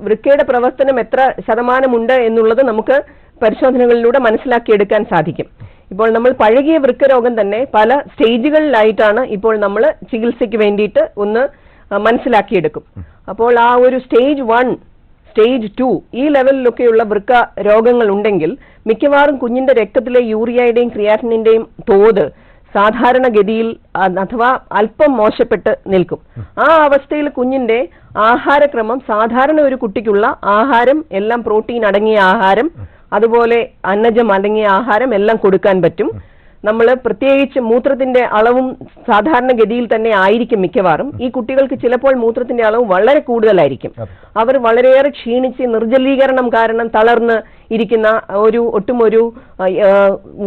വൃക്കയുടെ പ്രവർത്തനം എത്ര ശതമാനമുണ്ട് എന്നുള്ളത് നമുക്ക് പരിശോധനകളിലൂടെ മനസ്സിലാക്കിയെടുക്കാൻ സാധിക്കും. ഇപ്പോൾ നമ്മൾ പഴകിയ വൃക്കരോഗം തന്നെ പല സ്റ്റേജുകളിലായിട്ടാണ് ഇപ്പോൾ നമ്മൾ ചികിത്സയ്ക്ക് വേണ്ടിയിട്ട് ഒന്ന് മനസ്സിലാക്കിയെടുക്കും. അപ്പോൾ ആ ഒരു സ്റ്റേജ് 1, സ്റ്റേജ് 2 ഈ ലെവലിലൊക്കെയുള്ള വൃക്ക രോഗങ്ങൾ ഉണ്ടെങ്കിൽ മിക്കവാറും കുഞ്ഞിന്റെ രക്തത്തിലെ യൂറിയയുടെയും ക്രിയാറ്റിനിന്റെയും തോത് സാധാരണഗതിയിൽ അഥവാ അല്പം മോശപ്പെട്ട് നിൽക്കും. ആ അവസ്ഥയിൽ കുഞ്ഞിന്റെ ആഹാരക്രമം, സാധാരണ ഒരു കുട്ടിക്കുള്ള ആഹാരം എല്ലാം പ്രോട്ടീൻ അടങ്ങിയ ആഹാരം, അതുപോലെ അന്നജം അടങ്ങിയ ആഹാരം എല്ലാം കൊടുക്കാൻ പറ്റും. നമ്മൾ പ്രത്യേകിച്ച് മൂത്രത്തിന്റെ അളവും സാധാരണഗതിയിൽ തന്നെ ആയിരിക്കും മിക്കവാറും. ഈ കുട്ടികൾക്ക് ചിലപ്പോൾ മൂത്രത്തിന്റെ അളവ് വളരെ കൂടുതലായിരിക്കും. അവർ വളരെയേറെ ക്ഷീണിച്ച് നിർജ്ജലീകരണം കാരണം തളർന്ന് ഇരിക്കുന്ന ഒട്ടും ഒരു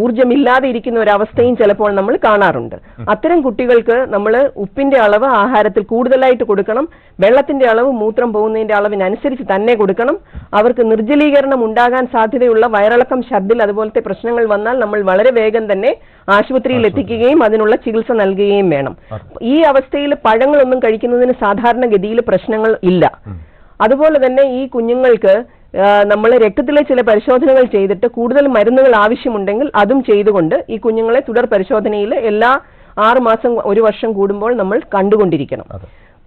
ഊർജമില്ലാതെ ഇരിക്കുന്ന ഒരു അവസ്ഥയും ചിലപ്പോൾ നമ്മൾ കാണാറുണ്ട്. അത്തരം കുട്ടികൾക്ക് നമ്മൾ ഉപ്പിന്റെ അളവ് ആഹാരത്തിൽ കൂടുതലായിട്ട് കൊടുക്കണം. വെള്ളത്തിന്റെ അളവ് മൂത്രം പോകുന്നതിന്റെ അളവിനനുസരിച്ച് തന്നെ കൊടുക്കണം. അവർക്ക് നിർജ്ജലീകരണം ഉണ്ടാകാൻ സാധ്യതയുള്ള വയറിളക്കം, ഛർദ്ദിൽ അതുപോലത്തെ പ്രശ്നങ്ങൾ വന്നാൽ നമ്മൾ വളരെ വേഗം തന്നെ ആശുപത്രിയിൽ എത്തിക്കുകയും അതിനുള്ള ചികിത്സ നൽകുകയും വേണം. ഈ അവസ്ഥയിൽ പഴങ്ങളൊന്നും കഴിക്കുന്നതിന് സാധാരണഗതിയിൽ പ്രശ്നങ്ങൾ ഇല്ല. അതുപോലെ തന്നെ ഈ കുഞ്ഞുങ്ങൾക്ക് നമ്മൾ രക്തത്തിലെ ചില പരിശോധനകൾ ചെയ്തിട്ട് കൂടുതൽ മരുന്നുകൾ ആവശ്യമുണ്ടെങ്കിൽ അതും ചെയ്തുകൊണ്ട് ഈ കുഞ്ഞുങ്ങളെ തുടർ പരിശോധനയിൽ എല്ലാ 6 മാസം 1 വർഷം കൂടുമ്പോൾ നമ്മൾ കണ്ടുകൊണ്ടിരിക്കണം.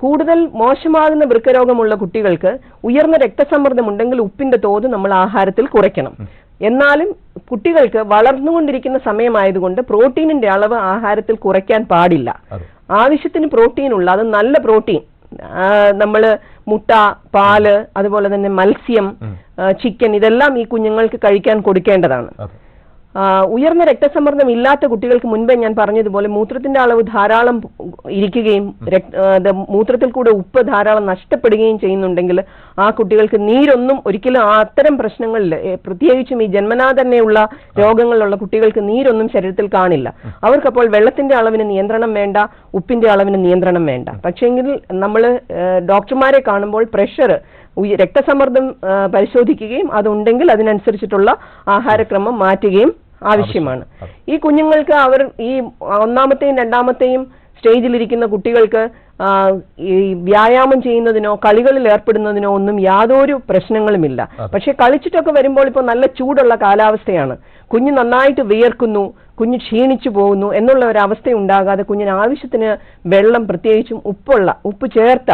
കൂടുതൽ മോശമാകുന്ന വൃക്കരോഗമുള്ള കുട്ടികൾക്ക് ഉയർന്ന രക്തസമ്മർദ്ദം ഉണ്ടെങ്കിൽ ഉപ്പിന്റെ തോത് നമ്മൾ ആഹാരത്തിൽ കുറയ്ക്കണം. എന്നാലും കുട്ടികൾക്ക് വളർന്നുകൊണ്ടിരിക്കുന്ന സമയമായതുകൊണ്ട് പ്രോട്ടീനിന്റെ അളവ് ആഹാരത്തിൽ കുറയ്ക്കാൻ പാടില്ല. ആവശ്യത്തിന് പ്രോട്ടീൻ ഉള്ള, അത് നല്ല പ്രോട്ടീൻ, നമ്മൾ മുട്ട, പാല്, അതുപോലെ തന്നെ മത്സ്യം, ചിക്കൻ, ഇതെല്ലാം ഈ കുഞ്ഞുങ്ങൾക്ക് കഴിക്കാൻ കൊടുക്കേണ്ടതാണ്. ഉയർന്ന രക്തസമ്മർദ്ദം ഇല്ലാത്ത കുട്ടികൾക്ക് മുൻപേ ഞാൻ പറഞ്ഞതുപോലെ മൂത്രത്തിന്റെ അളവ് ധാരാളം ഇരിക്കുകയും മൂത്രത്തിൽ കൂടെ ഉപ്പ് ധാരാളം നഷ്ടപ്പെടുകയും ചെയ്യുന്നുണ്ടെങ്കിൽ ആ കുട്ടികൾക്ക് നീരൊന്നും ഒരിക്കലും അത്തരം പ്രശ്നങ്ങളിൽ, പ്രത്യേകിച്ചും ഈ ജന്മനാ തന്നെയുള്ള രോഗങ്ങളിലുള്ള കുട്ടികൾക്ക് നീരൊന്നും ശരീരത്തിൽ കാണില്ല. അവർക്കപ്പോൾ വെള്ളത്തിന്റെ അളവിന് നിയന്ത്രണം വേണ്ട, ഉപ്പിന്റെ അളവിന് നിയന്ത്രണം വേണ്ട. പക്ഷേങ്കിൽ നമ്മൾ ഡോക്ടർമാരെ കാണുമ്പോൾ പ്രഷർ, രക്തസമ്മർദ്ദം പരിശോധിക്കുകയും അതുണ്ടെങ്കിൽ അതിനനുസരിച്ചിട്ടുള്ള ആഹാരക്രമം മാറ്റുകയും ആവശ്യമാണ്. ഈ കുഞ്ഞുങ്ങൾക്ക് അവർ ഈ 1ാമത്തെയും 2ാമത്തെയും സ്റ്റേജിലിരിക്കുന്ന കുട്ടികൾക്ക് ഈ വ്യായാമം ചെയ്യുന്നതിനോ കളികളിൽ ഏർപ്പെടുന്നതിനോ ഒന്നും യാതൊരു പ്രശ്നങ്ങളുമില്ല. പക്ഷെ കളിച്ചിട്ടൊക്കെ വരുമ്പോൾ ഇപ്പോൾ നല്ല ചൂടുള്ള കാലാവസ്ഥയാണ്, കുഞ്ഞ് നന്നായിട്ട് വിയർക്കുന്നു, കുഞ്ഞ് ക്ഷീണിച്ചു പോകുന്നു എന്നുള്ള ഒരു അവസ്ഥ ഉണ്ടാകാതെ കുഞ്ഞിന് ആവശ്യത്തിന് വെള്ളം, പ്രത്യേകിച്ചും ഉപ്പ് ചേർത്ത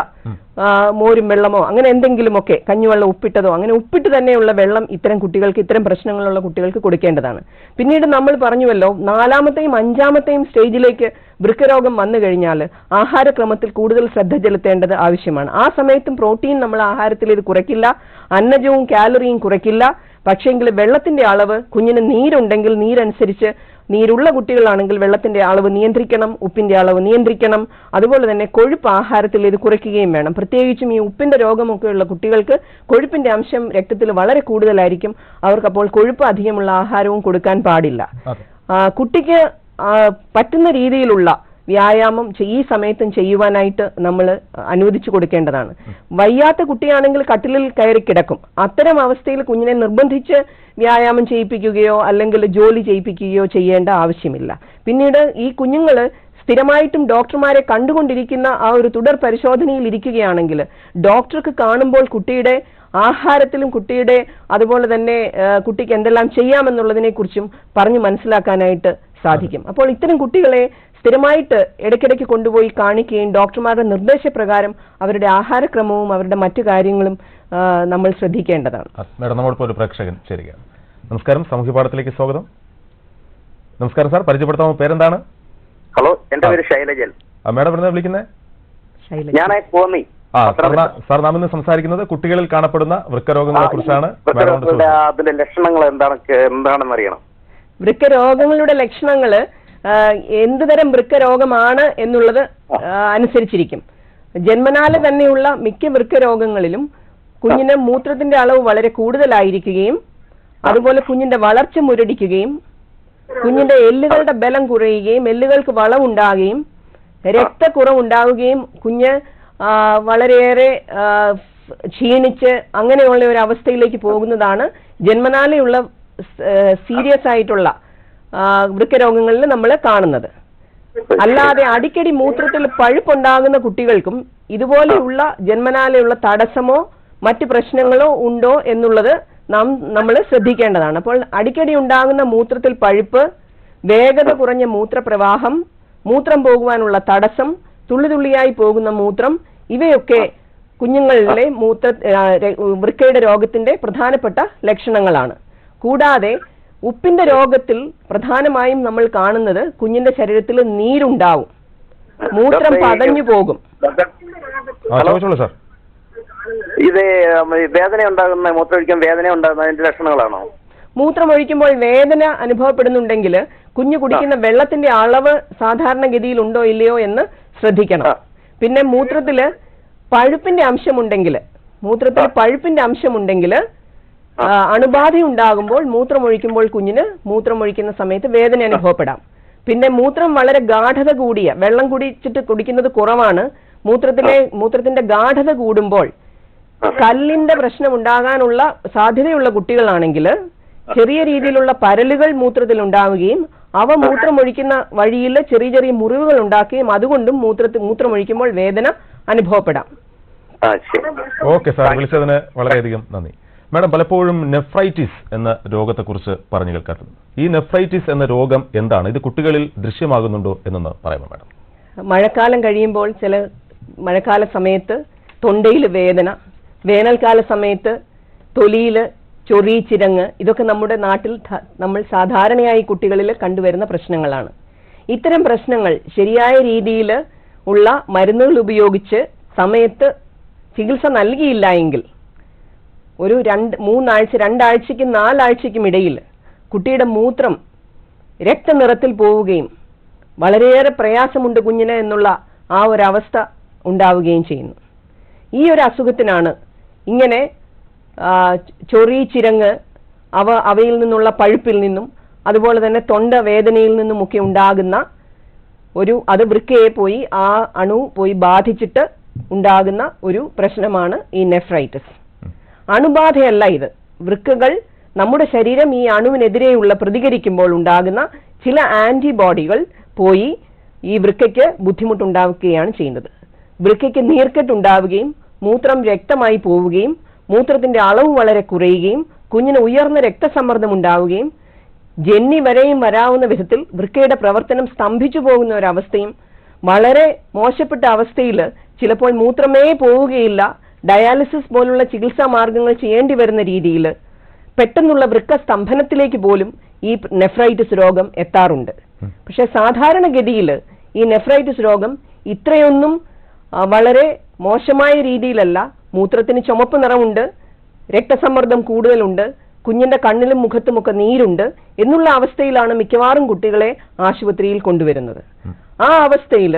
മോരും വെള്ളമോ അങ്ങനെ എന്തെങ്കിലുമൊക്കെ, കഞ്ഞിവെള്ളം ഉപ്പിട്ടതോ, അങ്ങനെ ഉപ്പിട്ട് തന്നെയുള്ള വെള്ളം ഇത്തരം കുട്ടികൾക്ക്, ഇത്തരം പ്രശ്നങ്ങളുള്ള കുട്ടികൾക്ക് കൊടുക്കേണ്ടതാണ്. പിന്നീട് നമ്മൾ പറഞ്ഞുവല്ലോ, 4ാമത്തെയും 5ാമത്തെയും സ്റ്റേജിലേക്ക് വൃക്കരോഗം വന്നു കഴിഞ്ഞാൽ ആഹാരക്രമത്തിൽ കൂടുതൽ ശ്രദ്ധ ചെലുത്തേണ്ടത് ആവശ്യമാണ്. ആ സമയത്തും പ്രോട്ടീൻ നമ്മൾ ആഹാരത്തിൽ ഇത് കുറയ്ക്കില്ല, അന്നജവും കാലറിയും കുറയ്ക്കില്ല. പക്ഷേങ്കിൽ വെള്ളത്തിന്റെ അളവ്, കുഞ്ഞിന് നീരുണ്ടെങ്കിൽ നീരനുസരിച്ച്, നീരുള്ള കുട്ടികളാണെങ്കിൽ വെള്ളത്തിന്റെ അളവ് നിയന്ത്രിക്കണം, ഉപ്പിന്റെ അളവ് നിയന്ത്രിക്കണം. അതുപോലെ തന്നെ കൊഴുപ്പ് ആഹാരത്തിൽ ഇത് കുറയ്ക്കുകയും വേണം. പ്രത്യേകിച്ചും ഈ ഉപ്പിന്റെ രോഗമൊക്കെയുള്ള കുട്ടികൾക്ക് കൊഴുപ്പിന്റെ അംശം രക്തത്തിൽ വളരെ കൂടുതലായിരിക്കും. അവർക്കപ്പോൾ കൊഴുപ്പ് അധികമുള്ള ആഹാരവും കൊടുക്കാൻ പാടില്ല. കുട്ടിക്ക് പറ്റുന്ന രീതിയിലുള്ള വ്യായാമം ഈ സമയത്തും ചെയ്യുവാനായിട്ട് നമ്മൾ അനുവദിച്ചു കൊടുക്കേണ്ടതാണ്. വയ്യാത്ത കുട്ടിയാണെങ്കിൽ കട്ടിലിൽ കയറി കിടക്കും. അത്തരം അവസ്ഥയിൽ കുഞ്ഞിനെ നിർബന്ധിച്ച് വ്യായാമം ചെയ്യിപ്പിക്കുകയോ അല്ലെങ്കിൽ ജോലി ചെയ്യിപ്പിക്കുകയോ ചെയ്യേണ്ട ആവശ്യമില്ല. പിന്നീട് ഈ കുഞ്ഞുങ്ങള് സ്ഥിരമായിട്ടും ഡോക്ടർമാരെ കണ്ടുകൊണ്ടിരിക്കുന്ന ആ ഒരു തുടർ പരിശോധനയിൽ ഇരിക്കുകയാണെങ്കിൽ ഡോക്ടർക്ക് കാണുമ്പോൾ കുട്ടിയുടെ ആഹാരത്തിലും കുട്ടിയുടെ അതുപോലെ തന്നെ കുട്ടിക്ക് എന്തെല്ലാം ചെയ്യാമെന്നുള്ളതിനെ കുറിച്ചും പറഞ്ഞു മനസ്സിലാക്കാനായിട്ട് സാധിക്കും. അപ്പോൾ ഇത്തരം കുട്ടികളെ സ്ഥിരമായിട്ട് ഇടയ്ക്കിടയ്ക്ക് കൊണ്ടുപോയി കാണിക്കുകയും ഡോക്ടർമാരുടെ നിർദ്ദേശപ്രകാരം അവരുടെ ആഹാരക്രമവും അവരുടെ മറ്റു കാര്യങ്ങളും നമ്മൾ ശ്രദ്ധിക്കേണ്ടതാണ്. മേഡം, നമ്മളിപ്പോൾ ഒരു പ്രേക്ഷകൻ ചേരുകയാണ്. നമസ്കാരം, സാമൂഹ്യ പാഠത്തിലേക്ക് സ്വാഗതം. നമസ്കാരം സാർ, പരിചയപ്പെടുത്താമോ? പേരെന്താണ്? ഹലോ, എന്റെ പേര് ശൈലജൻ. മേഡം എവിടുന്നാ വിളിക്കുന്നത്? ഞാൻ കോന്നി. സാർ, നാം ഇന്ന് സംസാരിക്കുന്നത് കുട്ടികളിൽ കാണപ്പെടുന്ന വൃക്കരോഗങ്ങളെ കുറിച്ചാണ്. അതിന്റെ ലക്ഷണങ്ങൾ എന്താണെന്ന് അറിയണം. വൃക്കരോഗങ്ങളുടെ ലക്ഷണങ്ങള് എന്തുതരം വൃക്കരോഗമാണ് എന്നുള്ളത് അനുസരിച്ചിരിക്കും. ജന്മനാല തന്നെയുള്ള മിക്ക വൃക്കരോഗങ്ങളിലും കുഞ്ഞിന് മൂത്രത്തിന്റെ അളവ് വളരെ കൂടുതലായിരിക്കുകയും അതുപോലെ കുഞ്ഞിന്റെ വളർച്ച മുരടിക്കുകയും കുഞ്ഞിന്റെ എല്ലുകളുടെ ബലം കുറയുകയും എല്ലുകൾക്ക് വളവുണ്ടാകുകയും രക്തക്കുറവുണ്ടാവുകയും കുഞ്ഞ് വളരെയേറെ ക്ഷീണിച്ച് അങ്ങനെയുള്ള ഒരു അവസ്ഥയിലേക്ക് പോകുന്നതാണ് ജന്മനാലയുള്ള സീരിയസ് ആയിട്ടുള്ള വൃക്കരോഗങ്ങളിൽ നമ്മൾ കാണുന്നത്. അല്ലാതെ അടിക്കടി മൂത്രത്തിൽ പഴുപ്പുണ്ടാകുന്ന കുട്ടികൾക്കും ഇതുപോലെയുള്ള ജന്മനാലയുള്ള തടസ്സമോ മറ്റു പ്രശ്നങ്ങളോ ഉണ്ടോ എന്നുള്ളത് നമ്മൾ ശ്രദ്ധിക്കേണ്ടതാണ്. അപ്പോൾ അടിക്കടി ഉണ്ടാകുന്ന മൂത്രത്തിൽ പഴുപ്പ്, വേഗത കുറഞ്ഞ മൂത്രപ്രവാഹം, മൂത്രം പോകുവാനുള്ള തടസ്സം, തുള്ളിതുള്ളിയായി പോകുന്ന മൂത്രം, ഇവയൊക്കെ കുഞ്ഞുങ്ങളിലെ വൃക്കയുടെ രോഗത്തിന്റെ പ്രധാനപ്പെട്ട ലക്ഷണങ്ങളാണ്. കൂടാതെ ഉപ്പിന്റെ രോഗത്തിൽ പ്രധാനമായും നമ്മൾ കാണുന്നത് കുഞ്ഞിന്റെ ശരീരത്തിൽ നീരുണ്ടാവും, മൂത്രം പതഞ്ഞു പോകും. ഇത് വേദന ഉണ്ടാകുന്ന, മൂത്രമൊഴിക്കാൻ വേദന ഉണ്ടാകുന്ന അതിന്റെ ലക്ഷണങ്ങളാണോ? മൂത്രമൊഴിക്കുമ്പോൾ വേദന അനുഭവപ്പെടുന്നുണ്ടെങ്കിൽ കുഞ്ഞു കുടിക്കുന്ന വെള്ളത്തിന്റെ അളവ് സാധാരണഗതിയിൽ ഉണ്ടോ ഇല്ലയോ എന്ന് ശ്രദ്ധിക്കണം. പിന്നെ മൂത്രത്തില് പഴുപ്പിന്റെ അംശമുണ്ടെങ്കിൽ, അണുബാധ ഉണ്ടാകുമ്പോൾ മൂത്രമൊഴിക്കുമ്പോൾ കുഞ്ഞിന് മൂത്രമൊഴിക്കുന്ന സമയത്ത് വേദന അനുഭവപ്പെടാം. പിന്നെ മൂത്രം വളരെ ഗാഠത കൂടിയ, വെള്ളം കുടിക്കുന്നത് കുറവാണ്, മൂത്രത്തിന്റെ ഗാഠത കൂടുമ്പോൾ കല്ലിന്റെ പ്രശ്നം ഉണ്ടാകാനുള്ള സാധ്യതയുള്ള കുട്ടികളാണെങ്കിൽ ചെറിയ രീതിയിലുള്ള പരലുകൾ മൂത്രത്തിൽ ഉണ്ടാവുകയും അവ മൂത്രമൊഴിക്കുന്ന വഴിയിൽ ചെറിയ ചെറിയ മുറിവുകൾ ഉണ്ടാക്കുകയും അതുകൊണ്ടും മൂത്രമൊഴിക്കുമ്പോൾ വേദന അനുഭവപ്പെടാം. ഓക്കെ സാർ, വിളിച്ചതിന് വളരെയധികം നന്ദി. മാഡം, പലപ്പോഴും നെഫ്രൈറ്റിസ് എന്ന രോഗത്തെക്കുറിച്ച് പറഞ്ഞു കേൾക്കാറുണ്ട്. ഈ നെഫ്രൈറ്റിസ് എന്ന രോഗം എന്താണ്? ഇത് കുട്ടികളിൽ ദൃശ്യമാകുന്നുണ്ടോ എന്നൊന്ന് പറയാമോ മാഡം? മഴക്കാലം കഴിയുമ്പോൾ മഴക്കാല സമയത്ത് തൊണ്ടയിൽ വേദന, വേനൽക്കാല സമയത്ത് തൊലിയിൽ ചൊറിച്ചിരങ്ങ്, ഇതൊക്കെ നമ്മുടെ നാട്ടിൽ നമ്മൾ സാധാരണയായി കുട്ടികളിൽ കണ്ടുവരുന്ന പ്രശ്നങ്ങളാണ്. ഇത്തരം പ്രശ്നങ്ങൾ ശരിയായ രീതിയിൽ ഉള്ള മരുന്നുകൾ ഉപയോഗിച്ച് സമയത്ത് ചികിത്സ നൽകിയില്ല എങ്കിൽ ഒരു 2 ആഴ്ചയ്ക്കും 4 ആഴ്ചയ്ക്കും ഇടയിൽ കുട്ടിയുടെ മൂത്രം രക്തനിറത്തിൽ പോവുകയും വളരെയേറെ പ്രയാസമുണ്ട് കുഞ്ഞിന് എന്നുള്ള ആ ഒരു അവസ്ഥ ഉണ്ടാവുകയും ചെയ്യുന്നു. ഈ ഒരു അസുഖത്തിനാണ് ഇങ്ങനെ ചൊറിച്ചിരങ്ങ്, അവയിൽ നിന്നുള്ള പഴുപ്പിൽ നിന്നും അതുപോലെ തന്നെ തൊണ്ട വേദനയിൽ നിന്നുമൊക്കെ ഉണ്ടാകുന്ന അത് വൃക്കയെ പോയി ആ അണു പോയി ബാധിച്ചിട്ട് ഉണ്ടാകുന്ന ഒരു പ്രശ്നമാണ് ഈ നെഫ്രൈറ്റിസ്. അണുബാധയല്ല ഇത്. വൃക്കകൾ, നമ്മുടെ ശരീരം ഈ അണുവിനെതിരെയുള്ള പ്രതികരിക്കുമ്പോൾ ഉണ്ടാകുന്ന ചില ആന്റിബോഡികൾ പോയി ഈ വൃക്കയ്ക്ക് ബുദ്ധിമുട്ടുണ്ടാവുകയാണ് ചെയ്യുന്നത്. വൃക്കയ്ക്ക് നീർക്കെട്ടുണ്ടാവുകയും മൂത്രം രക്തമായി പോവുകയും മൂത്രത്തിന്റെ അളവ് വളരെ കുറയുകയും കുഞ്ഞിന് ഉയർന്ന രക്തസമ്മർദ്ദം ഉണ്ടാവുകയും ജന്നി വരെയും വരാവുന്ന വിധത്തിൽ വൃക്കയുടെ പ്രവർത്തനം സ്തംഭിച്ചു പോകുന്ന ഒരവസ്ഥയും വളരെ മോശപ്പെട്ട അവസ്ഥയിൽ ചിലപ്പോൾ മൂത്രമേ പോവുകയില്ല, ഡയാലിസിസ് പോലുള്ള ചികിത്സാ മാർഗങ്ങൾ ചെയ്യേണ്ടി വരുന്ന രീതിയിൽ പെട്ടെന്നുള്ള വൃക്ക സ്തംഭനത്തിലേക്ക് പോലും ഈ നെഫ്രൈറ്റിസ് രോഗം എത്താറുണ്ട്. പക്ഷെ സാധാരണഗതിയിൽ ഈ നെഫ്രൈറ്റിസ് രോഗം ഇത്രയൊന്നും വളരെ മോശമായ രീതിയിലല്ല. മൂത്രത്തിന് ചുമപ്പ് നിറമുണ്ട്, രക്തസമ്മർദ്ദം കൂടുതലുണ്ട്, കുഞ്ഞിന്റെ കണ്ണിലും മുഖത്തുമൊക്കെ നീരുണ്ട് എന്നുള്ള അവസ്ഥയിലാണ് മിക്കവാറും കുട്ടികളെ ആശുപത്രിയിൽ കൊണ്ടുവരുന്നത്. ആ അവസ്ഥയിൽ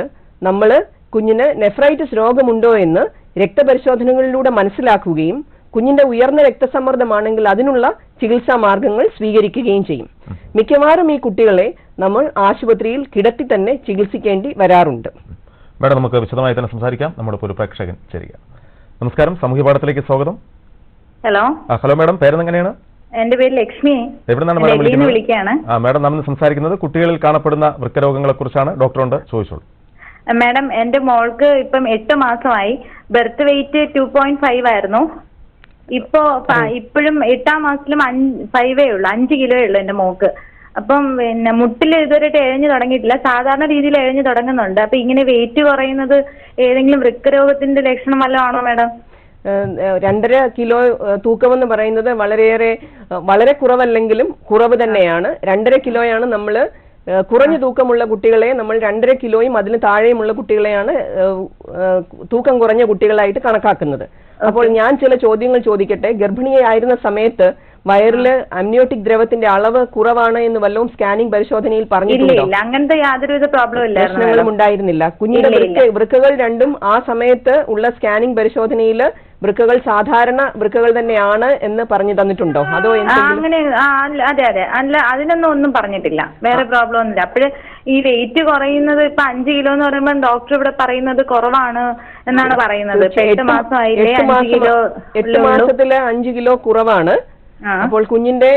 നമ്മൾ കുഞ്ഞിന് നെഫ്രൈറ്റിസ് രോഗമുണ്ടോ എന്ന് രക്തപരിശോധനകളിലൂടെ മനസ്സിലാക്കുകയും കുഞ്ഞിന്റെ ഉയർന്ന രക്തസമ്മർദ്ദമാണെങ്കിൽ അതിനുള്ള ചികിത്സാ മാർഗങ്ങൾ സ്വീകരിക്കുകയും ചെയ്യും. മിക്കവാറും ഈ കുട്ടികളെ നമ്മൾ ആശുപത്രിയിൽ കിടത്തി തന്നെ ചികിത്സിക്കേണ്ടി വരാറുണ്ട്. മേഡം, നമുക്ക് വിശദമായി തന്നെ സംസാരിക്കാം. നമ്മുടെ ഒരു പ്രേക്ഷകൻ ചേരുക. നമസ്കാരം, സാമൂഹ്യ പാഠത്തിലേക്ക് സ്വാഗതം. ഹലോ. ഹലോ മേഡം, പേരെങ്ങനെയാണ്? എന്റെ പേര് ലക്ഷ്മി. എവിടെന്നാണ് മേഡം വിളിക്കുന്നത്? മേഡം, നമ്മൾ സംസാരിക്കുന്നത് കുട്ടികളിൽ കാണപ്പെടുന്ന വൃക്കരോഗങ്ങളെ കുറിച്ചാണ്. ഡോക്ടറോട് ചോദിച്ചോളൂ. മാഡം, എന്റെ മോൾക്ക് ഇപ്പം 8 മാസമായി. ബർത്ത് വെയിറ്റ് 2.5 ആയിരുന്നു. ഇപ്പോഴും 8ാം മാസത്തിലും 5 ഉള്ളൂ, 5 കിലോ ഉള്ളു എന്റെ മോൾക്ക്. അപ്പം പിന്നെ മുട്ടിൽ ഇതുവരെയായിട്ട് എഴഞ്ഞു തുടങ്ങിയിട്ടില്ല, സാധാരണ രീതിയിൽ എഴഞ്ഞു തുടങ്ങുന്നുണ്ട്. അപ്പൊ ഇങ്ങനെ വെയിറ്റ് കുറയുന്നത് ഏതെങ്കിലും വൃക്കരോഗത്തിന്റെ ലക്ഷണം വല്ലതും ആണോ മാഡം? 2.5 കിലോ തൂക്കമെന്ന് പറയുന്നത് വളരെ കുറവല്ലെങ്കിലും കുറവ് തന്നെയാണ്. 2.5 കിലോയാണ് നമ്മൾ കുറഞ്ഞ തൂക്കമുള്ള കുട്ടികളെ നമ്മൾ 2.5 കിലോയും അതിന് താഴെയുമുള്ള കുട്ടികളെയാണ് തൂക്കം കുറഞ്ഞ കുട്ടികളായിട്ട് കണക്കാക്കുന്നത്. അപ്പോൾ ഞാൻ ചില ചോദ്യങ്ങൾ ചോദിക്കട്ടെ. ഗർഭിണിയായിരുന്ന സമയത്ത് വയറില് അമ്നിയോട്ടിക് ദ്രവത്തിന്റെ അളവ് കുറവാണ് എന്ന് വല്ലതും സ്കാനിംഗ് പരിശോധനയിൽ പറഞ്ഞിട്ടുണ്ടോ? അങ്ങനത്തെ യാതൊരുവിധ പ്രശ്നങ്ങളും ഉണ്ടായിരുന്നില്ല. കുഞ്ഞിന്റെ വൃക്കകൾ രണ്ടും ആ സമയത്ത് ഉള്ള സ്കാനിംഗ് പരിശോധനയിൽ വൃക്കകൾ സാധാരണ വൃക്കകൾ തന്നെയാണ് എന്ന് പറഞ്ഞു തന്നിട്ടുണ്ടോ? അതോ അങ്ങനെ? അതെ അതെ, അല്ല, അതിനൊന്നും ഒന്നും പറഞ്ഞിട്ടില്ല, വേറെ പ്രോബ്ലം ഒന്നുമില്ല. അപ്പോഴ് ഈ വെയിറ്റ് കുറയുന്നത് ഇപ്പൊ 5 കിലോ എന്ന് പറയുമ്പോൾ ഡോക്ടർ ഇവിടെ പറയുന്നത് കുറവാണ് എന്നാണ് പറയുന്നത്. 8 മാസമായില്ലേ, 5 കിലോ. 8 മാസത്തില് 5 കിലോ കുറവാണ്. അപ്പോൾ കുഞ്ഞിന്റെ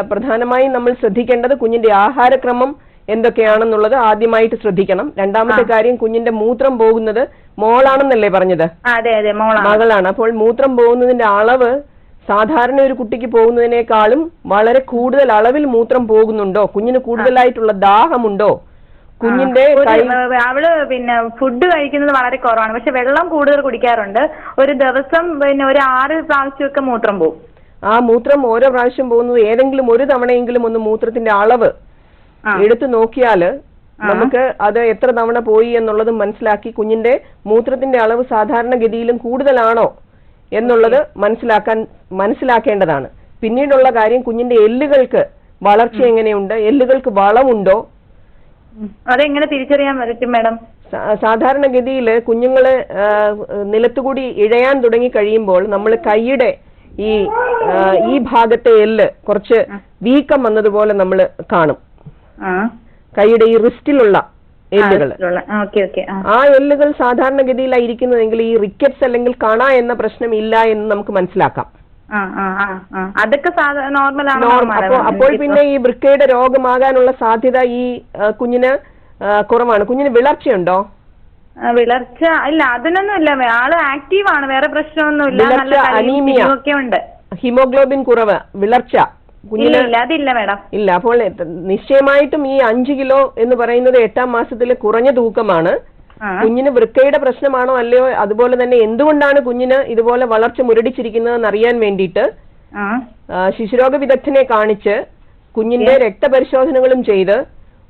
പ്രധാനമായും നമ്മൾ ശ്രദ്ധിക്കേണ്ടത് കുഞ്ഞിന്റെ ആഹാരക്രമം എന്തൊക്കെയാണെന്നുള്ളത് ആദ്യമായിട്ട് ശ്രദ്ധിക്കണം. രണ്ടാമത്തെ കാര്യം, കുഞ്ഞിന്റെ മൂത്രം പോകുന്നത് മോളാണെന്നല്ലേ പറഞ്ഞത്? അതെ അതെ, മകളാണ്. അപ്പോൾ മൂത്രം പോകുന്നതിന്റെ അളവ് സാധാരണ ഒരു കുട്ടിക്ക് പോകുന്നതിനേക്കാളും വളരെ കൂടുതൽ അളവിൽ മൂത്രം പോകുന്നുണ്ടോ? കുഞ്ഞിന് കൂടുതലായിട്ടുള്ള ദാഹമുണ്ടോ? കുഞ്ഞിന്റെ അവള് പിന്നെ ഫുഡ് കഴിക്കുന്നത് വളരെ കുറവാണ്, പക്ഷെ വെള്ളം കൂടുതൽ കുടിക്കാറുണ്ട്. ഒരു ദിവസം പിന്നെ ഒരു 6 പ്രാവശ്യമൊക്കെ മൂത്രം പോകും. ആ മൂത്രം ഓരോ പ്രാവശ്യം പോകുന്നത് ഏതെങ്കിലും ഒരു തവണയെങ്കിലും ഒന്ന് മൂത്രത്തിന്റെ അളവ് എടുത്തു നോക്കിയാല് നമുക്ക് അത് എത്ര തവണ പോയി എന്നുള്ളത് മനസ്സിലാക്കി കുഞ്ഞിന്റെ മൂത്രത്തിന്റെ അളവ് സാധാരണഗതിയിലും കൂടുതലാണോ എന്നുള്ളത് മനസ്സിലാക്കേണ്ടതാണ്. പിന്നീടുള്ള കാര്യം, കുഞ്ഞിന്റെ എല്ലുകൾക്ക് വളർച്ച എങ്ങനെയുണ്ട്, എല്ലുകൾക്ക് വളമുണ്ടോ, അതെങ്ങനെ തിരിച്ചറിയാൻ പറ്റും മാഡം? സാധാരണഗതിയിൽ കുഞ്ഞുങ്ങള് നിലത്തുകൂടി ഇഴയാൻ തുടങ്ങി കഴിയുമ്പോൾ നമ്മൾ കൈയുടെ ഈ ഭാഗത്തെ എല്ല് കുറച്ച് വീക്കം വന്നതുപോലെ നമ്മൾ കാണും. കൈയുടെ ഈ റിസ്റ്റിലുള്ള എല്ലുകൾ, ആ എല്ലുകൾ സാധാരണഗതിയിലായിരിക്കുന്നതെങ്കിൽ ഈ റിക്കറ്റ്സ് അല്ലെങ്കിൽ കണ എന്ന പ്രശ്നം ഇല്ല എന്ന് നമുക്ക് മനസ്സിലാക്കാം. അതൊക്കെ നോർമൽ ആണ്. അപ്പോൾ പിന്നെ ഈ വൃക്കയുടെ രോഗമാകാനുള്ള സാധ്യത ഈ കുഞ്ഞിന് കുറവാണ്. കുഞ്ഞിന് വിളർച്ചയുണ്ടോ? വിളർച്ച ഇല്ല, അതിനൊന്നും ഇല്ല. ആള് ആക്റ്റീവ് ആണ്, വേറെ പ്രശ്നമൊന്നുമില്ല. അനീമിയ, ഹിമോഗ്ലോബിൻ കുറവ്, വിളർച്ച അതില്ല മാഡം. ഇല്ല. അപ്പോൾ നിശ്ചയമായിട്ടും ഈ 5 കിലോ എന്ന് പറയുന്നത് 8ാം മാസത്തിലെ കുറഞ്ഞ തൂക്കമാണ്. കുഞ്ഞിന് വൃക്കയുടെ പ്രശ്നമാണോ അല്ലയോ, അതുപോലെ തന്നെ എന്തുകൊണ്ടാണ് കുഞ്ഞിന് ഇതുപോലെ വളർച്ച മുരടിച്ചിരിക്കുന്നതെന്ന് അറിയാൻ വേണ്ടിയിട്ട് ശിശുരോഗ വിദഗ്ധനെ കാണിച്ച് കുഞ്ഞിന്റെ രക്തപരിശോധനകളും ചെയ്ത്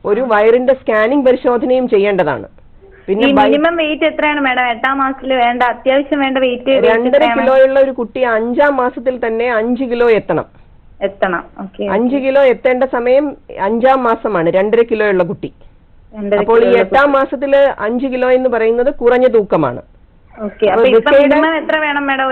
ഒരു വയറിന്റെ സ്കാനിംഗ് പരിശോധനയും ചെയ്യേണ്ടതാണ്. പിന്നെ മിനിമം വെയിറ്റ് എത്രയാണ് മാഡം 8ാം മാസത്തിൽ വേണ്ട, അത്യാവശ്യം വേണ്ട വെയിറ്റ്? 2.5 കിലോയുള്ള ഒരു കുട്ടി 5ാം മാസത്തിൽ തന്നെ 5 കിലോ എത്തണം. 5 കിലോ എത്തേണ്ട സമയം 5ാം മാസമാണ് 2.5 കിലോ ഉള്ള കുട്ടി. അപ്പോൾ ഈ 8ാം മാസത്തില് 5 കിലോ എന്ന് പറയുന്നത് കുറഞ്ഞ തൂക്കമാണ്. എത്ര വേണം മാഡം?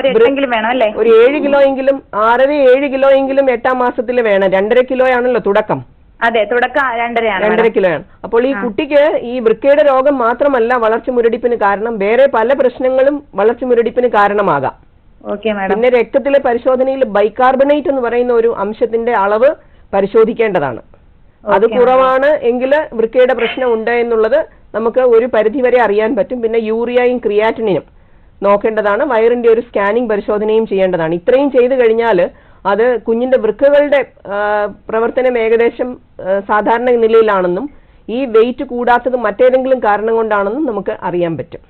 ഒരു 7 കിലോ എങ്കിലും 6-7 കിലോ എങ്കിലും 8ാം മാസത്തിൽ വേണം. 2.5 കിലോ ആണല്ലോ തുടക്കം. അതെ, തുടക്കം 2.5 കിലോയാണ്. അപ്പോൾ ഈ കുട്ടിക്ക് ഈ വൃക്കയുടെ രോഗം മാത്രമല്ല വളർച്ച മുരടിപ്പിന് കാരണം, വേറെ പല പ്രശ്നങ്ങളും വളർച്ച മുരടിപ്പിന് കാരണമാകാം. പിന്നെ രക്തത്തിലെ പരിശോധനയിൽ ബൈകാർബണേറ്റ് എന്ന് പറയുന്ന ഒരു അംശത്തിന്റെ അളവ് പരിശോധിക്കേണ്ടതാണ്. അത് കുറവാണ് എങ്കിൽ വൃക്കയുടെ പ്രശ്നം ഉണ്ട് എന്നുള്ളത് നമുക്ക് ഒരു പരിധിവരെ അറിയാൻ പറ്റും. പിന്നെ യൂറിയയും ക്രിയാറ്റിനും നോക്കേണ്ടതാണ്. വയറിന്റെ ഒരു സ്കാനിംഗ് പരിശോധനയും ചെയ്യേണ്ടതാണ്. ഇത്രയും ചെയ്തു കഴിഞ്ഞാൽ അത് കുഞ്ഞിന്റെ വൃക്കകളുടെ പ്രവർത്തനം ഏകദേശം സാധാരണ നിലയിലാണെന്നും ഈ വെയിറ്റ് കൂടാത്തത് മറ്റേതെങ്കിലും കാരണം കൊണ്ടാണെന്നും നമുക്ക് അറിയാൻ പറ്റും.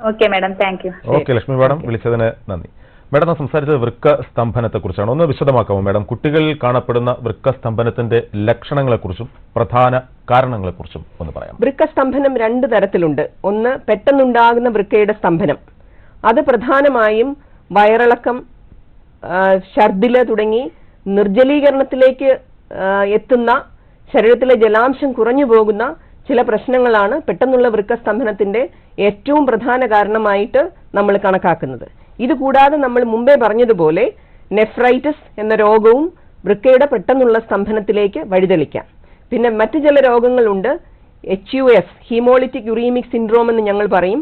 Okay madam, thank you. Okay Lakshmi madam, വിളിച്ചതിന് നന്ദി. മാഡം സംസാരിച്ചത് വൃക്ക സ്തംഭനത്തെ കുറിച്ചാണ്. ഒന്ന് വിശദമാക്കാമോ മാഡം? കുട്ടികളിൽ കാണപ്പെടുന്ന വൃക്ക സ്തംഭനത്തിന്റെ ലക്ഷണങ്ങളെക്കുറിച്ചും പ്രധാന കാരണങ്ങളെക്കുറിച്ചും ഒന്ന് പറയാം. വൃക്ക സ്തംഭനം രണ്ട് തരത്തിലുണ്ട്. ഒന്ന് പെട്ടെന്നുണ്ടാകുന്ന വൃക്കയുടെ സ്തംഭനം. അത് പ്രധാനമായും വയറിളക്കം, ഛർദില് തുടങ്ങി നിർജ്ജലീകരണത്തിലേക്ക് എത്തുന്ന, ശരീരത്തിലെ ജലാംശം കുറഞ്ഞു പോകുന്ന ചില പ്രശ്നങ്ങളാണ് പെട്ടെന്നുള്ള വൃക്കസ്തംഭനത്തിന്റെ ഏറ്റവും പ്രധാന കാരണമായിട്ട് നമ്മൾ കണക്കാക്കുന്നത്. ഇതുകൂടാതെ നമ്മൾ മുമ്പേ പറഞ്ഞതുപോലെ നെഫ്രൈറ്റിസ് എന്ന രോഗവും വൃക്കയുടെ പെട്ടെന്നുള്ള സ്തംഭനത്തിലേക്ക് വഴിതെളിക്കാം. പിന്നെ മറ്റു ചില രോഗങ്ങളുണ്ട്. HUS, ഹീമോളിറ്റിക് യുറീമിക് സിൻഡ്രോം എന്ന് ഞങ്ങൾ പറയും.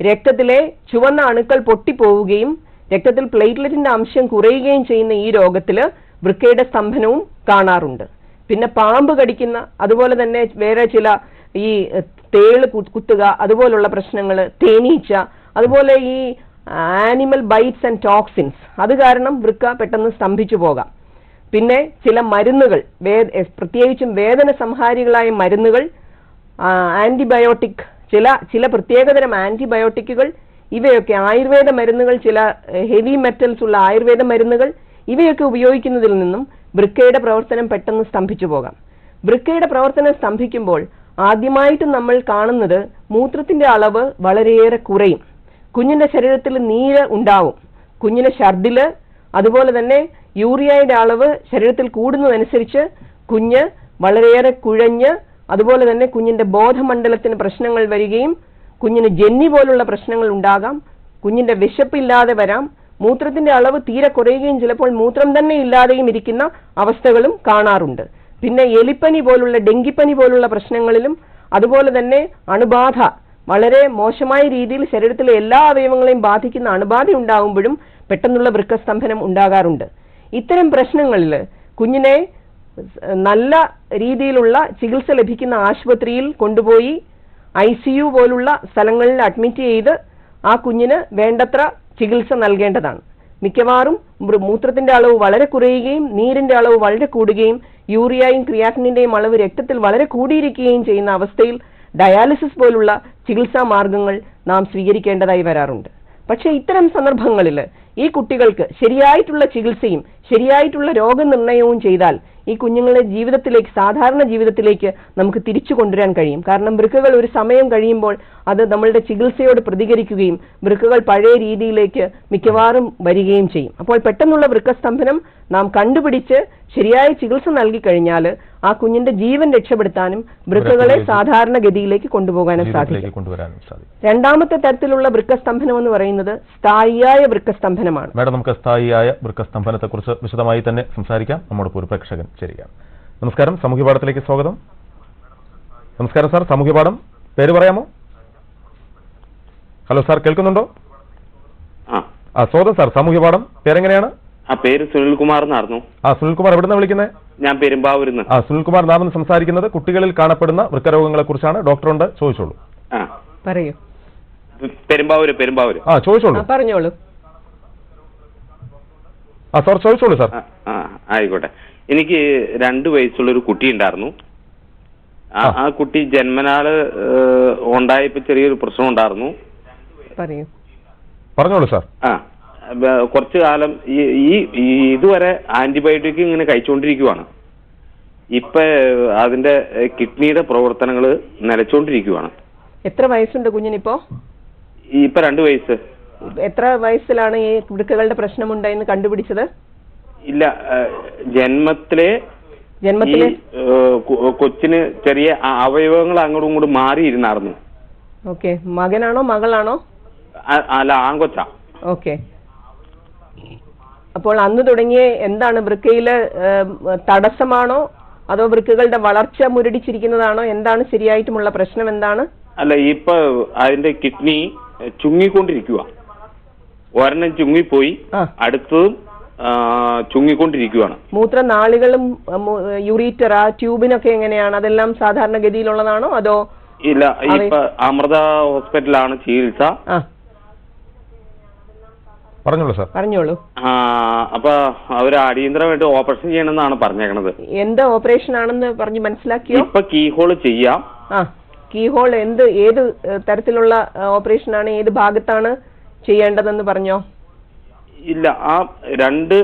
രക്തത്തിലെ ചുവന്ന അണുക്കൾ പൊട്ടിപ്പോവുകയും രക്തത്തിൽ പ്ലേറ്റ്ലെറ്റിന്റെ അംശം കുറയുകയും ചെയ്യുന്ന ഈ രോഗത്തില് വൃക്കയുടെ സ്തംഭനവും കാണാറുണ്ട്. പിന്നെ പാമ്പ് കടിക്കുന്ന, അതുപോലെ തന്നെ വേറെ ചില ഈ തേള് കുത്തുക, അതുപോലുള്ള പ്രശ്നങ്ങൾ, തേനീച്ച, അതുപോലെ ഈ ആനിമൽ ബൈറ്റ്സ് ആൻഡ് ടോക്സിൻസ്, അത് കാരണം വൃക്ക പെട്ടെന്ന് സ്തംഭിച്ചു പോകാം. പിന്നെ ചില മരുന്നുകൾ, പ്രത്യേകിച്ചും വേദന സംഹാരികളായ മരുന്നുകൾ, ആന്റിബയോട്ടിക്, ചില പ്രത്യേകതരം ആന്റിബയോട്ടിക്കുകൾ, ഇവയൊക്കെ ആയുർവേദ മരുന്നുകൾ, ചില ഹെവി മെറ്റൽസ് ഉള്ള ആയുർവേദ മരുന്നുകൾ, ഇവയൊക്കെ ഉപയോഗിക്കുന്നതിൽ നിന്നും വൃക്കയുടെ പ്രവർത്തനം പെട്ടെന്ന് സ്തംഭിച്ചു പോകാം. വൃക്കയുടെ പ്രവർത്തനം സ്തംഭിക്കുമ്പോൾ ആദ്യമായിട്ട് നമ്മൾ കാണുന്നത് മൂത്രത്തിന്റെ അളവ് വളരെയേറെ കുറയും. കുഞ്ഞിന്റെ ശരീരത്തിൽ നീര് ഉണ്ടാവും. കുഞ്ഞിന് ഛർദില്, അതുപോലെ തന്നെ യൂറിയയുടെ അളവ് ശരീരത്തിൽ കൂടുന്നതനുസരിച്ച് കുഞ്ഞ് വളരെയേറെ കുഴഞ്ഞ്, അതുപോലെ തന്നെ കുഞ്ഞിന്റെ ബോധമണ്ഡലത്തിന് പ്രശ്നങ്ങൾ വരികയും കുഞ്ഞിന് ജന്നി പോലുള്ള പ്രശ്നങ്ങൾ ഉണ്ടാകാം. കുഞ്ഞിന്റെ വിശപ്പില്ലാതെ വരാം. മൂത്രത്തിന്റെ അളവ് തീരെ കുറയുകയും ചിലപ്പോൾ മൂത്രം തന്നെ ഇല്ലാതെയും ഇരിക്കുന്ന അവസ്ഥകളും കാണാറുണ്ട്. പിന്നെ എലിപ്പനി പോലുള്ള, ഡെങ്കിപ്പനി പോലുള്ള പ്രശ്നങ്ങളിലും, അതുപോലെ തന്നെ അണുബാധ, വളരെ മോശമായ രീതിയിൽ ശരീരത്തിലെ എല്ലാ അവയവങ്ങളെയും ബാധിക്കുന്ന അണുബാധ ഉണ്ടാകുമ്പോഴും പെട്ടെന്നുള്ള വൃക്കസ്തംഭനം ഉണ്ടാകാറുണ്ട്. ഇത്തരം പ്രശ്നങ്ങളിൽ കുഞ്ഞിനെ നല്ല രീതിയിലുള്ള ചികിത്സ ലഭിക്കുന്ന ആശുപത്രിയിൽ കൊണ്ടുപോയി ICU പോലുള്ള സ്ഥലങ്ങളിൽ അഡ്മിറ്റ് ചെയ്ത് ആ കുഞ്ഞിന് വേണ്ടത്ര ചികിത്സ നൽകേണ്ടതാണ്. മിക്കവാറും മൂത്രത്തിന്റെ അളവ് വളരെ കുറയുകയും നീരിന്റെ അളവ് വളരെ കൂടുകയും യൂറിയയും ക്രിയാറ്റിനിന്റെയും അളവ് രക്തത്തിൽ വളരെ കൂടിയിരിക്കുകയും ചെയ്യുന്ന അവസ്ഥയിൽ ഡയാലിസിസ് പോലുള്ള ചികിത്സാ മാർഗങ്ങൾ നാം സ്വീകരിക്കേണ്ടതായി വരാറുണ്ട്. പക്ഷെ ഇത്തരം സന്ദർഭങ്ങളിൽ ഈ കുട്ടികൾക്ക് ശരിയായിട്ടുള്ള ചികിത്സയും ശരിയായിട്ടുള്ള രോഗനിർണയവും ചെയ്താൽ ഈ കുഞ്ഞുങ്ങളെ ജീവിതത്തിലേക്ക്, സാധാരണ ജീവിതത്തിലേക്ക് നമുക്ക് തിരിച്ചു കൊണ്ടുവരാൻ കഴിയും. കാരണം വൃക്കകൾ ഒരു സമയം കഴിയുമ്പോൾ അത് നമ്മളുടെ ചികിത്സയോട് പ്രതികരിക്കുകയും വൃക്കകൾ പഴയ രീതിയിലേക്ക് മിക്കവാറും വരികയും ചെയ്യും. അപ്പോൾ പെട്ടെന്നുള്ള വൃക്കസ്തംഭനം നാം കണ്ടുപിടിച്ച് ശരിയായ ചികിത്സ നൽകി കഴിഞ്ഞാൽ ആ കുഞ്ഞിന്റെ ജീവൻ രക്ഷപ്പെടുത്താനും വൃക്കകളെ സാധാരണ ഗതിയിലേക്ക് കൊണ്ടുപോകാനും സാധിക്കും. രണ്ടാമത്തെ തരത്തിലുള്ള വൃക്കസ്തംഭനം എന്ന് പറയുന്നത് സ്ഥായിയായ വൃക്കസ്തംഭനമാണ്. മാഡം, നമുക്ക് സ്ഥായിയായ വൃക്കസ്തംഭനത്തെ കുറിച്ച് വിശദമായി തന്നെ സംസാരിക്കാം. നമ്മുടെ ഒരു പ്രേക്ഷകൻ ശരിയാണ്. നമസ്കാരം, സാമൂഹ്യപാഠത്തിലേക്ക് സ്വാഗതം. നമസ്കാരം സാർ, സാമൂഹ്യപാഠം, പേര് പറയാമോ? ഹലോ സാർ, കേൾക്കുന്നുണ്ടോ? സ്വാഗതം സാർ, സാമൂഹ്യപാഠം, പേരെങ്ങനെയാണ്? പേര് സുനിൽകുമാർ എന്നായിരുന്നു. സുനിൽകുമാർ, എവിടുന്ന വിളിക്കുന്നത്? ഞാൻ പെരുമ്പാവൂരിൽ നിന്ന്. സുനിൽകുമാർ, നാം സംസാരിക്കുന്നത് കുട്ടികളിൽ കാണപ്പെടുന്ന വൃക്കരോഗങ്ങളെ കുറിച്ചാണ്. ഡോക്ടറുണ്ട്, ചോദിച്ചോളൂ. പറയൂ. പെരുമ്പാവൂര്. ചോദിച്ചോളൂ. പറഞ്ഞോളൂ സാർ, ചോദിച്ചോളൂ സാർ. ആയിക്കോട്ടെ. എനിക്ക് 2 വയസ്സുള്ളൊരു കുട്ടി ഉണ്ടായിരുന്നു. ആ കുട്ടി ജന്മനാള് ഉണ്ടായപ്പോ ചെറിയൊരു പ്രശ്നം ഉണ്ടായിരുന്നു. പറഞ്ഞോളൂ സാർ. കുറച്ചു കാലം ഇതുവരെ ആന്റിബയോട്ടിക് ഇങ്ങനെ കഴിച്ചുകൊണ്ടിരിക്കുവാണ്. ഇപ്പൊ അതിന്റെ കിഡ്നിയുടെ പ്രവർത്തനങ്ങൾ നിലച്ചുകൊണ്ടിരിക്കുവാണ്. എത്ര വയസ്സുണ്ട് കുഞ്ഞിനിപ്പോ? ഇപ്പൊ 2 വയസ്സ്. എത്ര വയസ്സിലാണ് ഈ വൃക്കകളുടെ പ്രശ്നമുണ്ടായെന്ന് കണ്ടുപിടിച്ചത്? ഇല്ല, ജന്മത്തിലെ കൊച്ചിന് ചെറിയ അവയവങ്ങൾ അങ്ങോട്ടും ഇങ്ങോട്ടും മാറിയിരുന്നായിരുന്നു. ഓക്കെ. മകനാണോ മകളാണോ? അല്ല, ആൺകൊച്ച. ഓക്കെ. അപ്പോൾ അന്ന് തുടങ്ങിയ എന്താണ്, വൃക്കയില് തടസ്സമാണോ അതോ വൃക്കകളുടെ വളർച്ച മുരടിച്ചിരിക്കുന്നതാണോ? എന്താണ് ശരിയായിട്ടുമുള്ള പ്രശ്നം എന്താണ്? അല്ല, ഇപ്പൊ അതിന്റെ കിഡ്നി ചുങ്ങിക്കൊണ്ടിരിക്കുക. ഒരെണ്ണം ചുങ്ങിപ്പോയി, അടുത്തതും ചുങ്ങിക്കൊണ്ടിരിക്കുകയാണ്. മൂത്രനാളികളും യൂറീറ്ററ, ട്യൂബിനൊക്കെ എങ്ങനെയാണ്? അതെല്ലാം സാധാരണ ഗതിയിലുള്ളതാണോ അതോ ഇല്ല, ഇപ്പൊ അമൃത ഹോസ്പിറ്റലാണ് ചികിത്സ. പറഞ്ഞോളൂ സാർ. പറഞ്ഞോളൂ. അപ്പൊ അവര് അടിയന്തരമായിട്ട് ഓപ്പറേഷൻ ചെയ്യണമെന്നാണ് പറഞ്ഞേക്കണത്. എന്താ ഓപ്പറേഷൻ ആണെന്ന് പറഞ്ഞ് മനസ്സിലാക്കിയോ? ഇപ്പൊ കീഹോള് ചെയ്യാം. കീഹോൾ ഏത് തരത്തിലുള്ള ഓപ്പറേഷൻ ആണ്, ഏത് ഭാഗത്താണ് ചെയ്യേണ്ടതെന്ന് പറഞ്ഞോ? ഇല്ല, ആ 2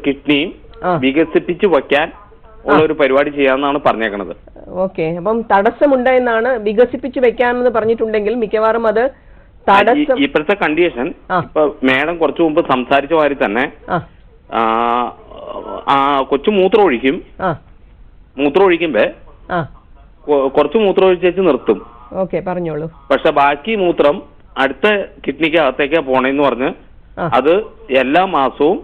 കിഡ്നിയും വികസിപ്പിച്ച് വയ്ക്കാൻ ഉള്ള ഒരു പരിപാടി ചെയ്യാന്നാണ് പറഞ്ഞേക്കണത്. ഓക്കെ, അപ്പം തടസ്സമുണ്ട് എന്നാണ്. വികസിപ്പിച്ച് വെക്കാമെന്ന് പറഞ്ഞിട്ടുണ്ടെങ്കിൽ മിക്കവാറും അത് തടസ്സം. ഇപ്പോഴത്തെ കണ്ടീഷൻ, ഇപ്പൊ മേഡം കുറച്ചു മുമ്പ് സംസാരിച്ച മാതിരി തന്നെ കൊച്ചു മൂത്രം ഒഴിക്കും. മൂത്രം ഒഴിക്കുമ്പോ കുറച്ച് മൂത്രം ഒഴിച്ചേച്ച് നിർത്തും. ഓക്കെ, പറഞ്ഞോളൂ. പക്ഷെ ബാക്കി മൂത്രം അടുത്ത കിഡ്നിക്ക് അകത്തേക്കാ പോണേന്ന് പറഞ്ഞ് അത് എല്ലാ മാസവും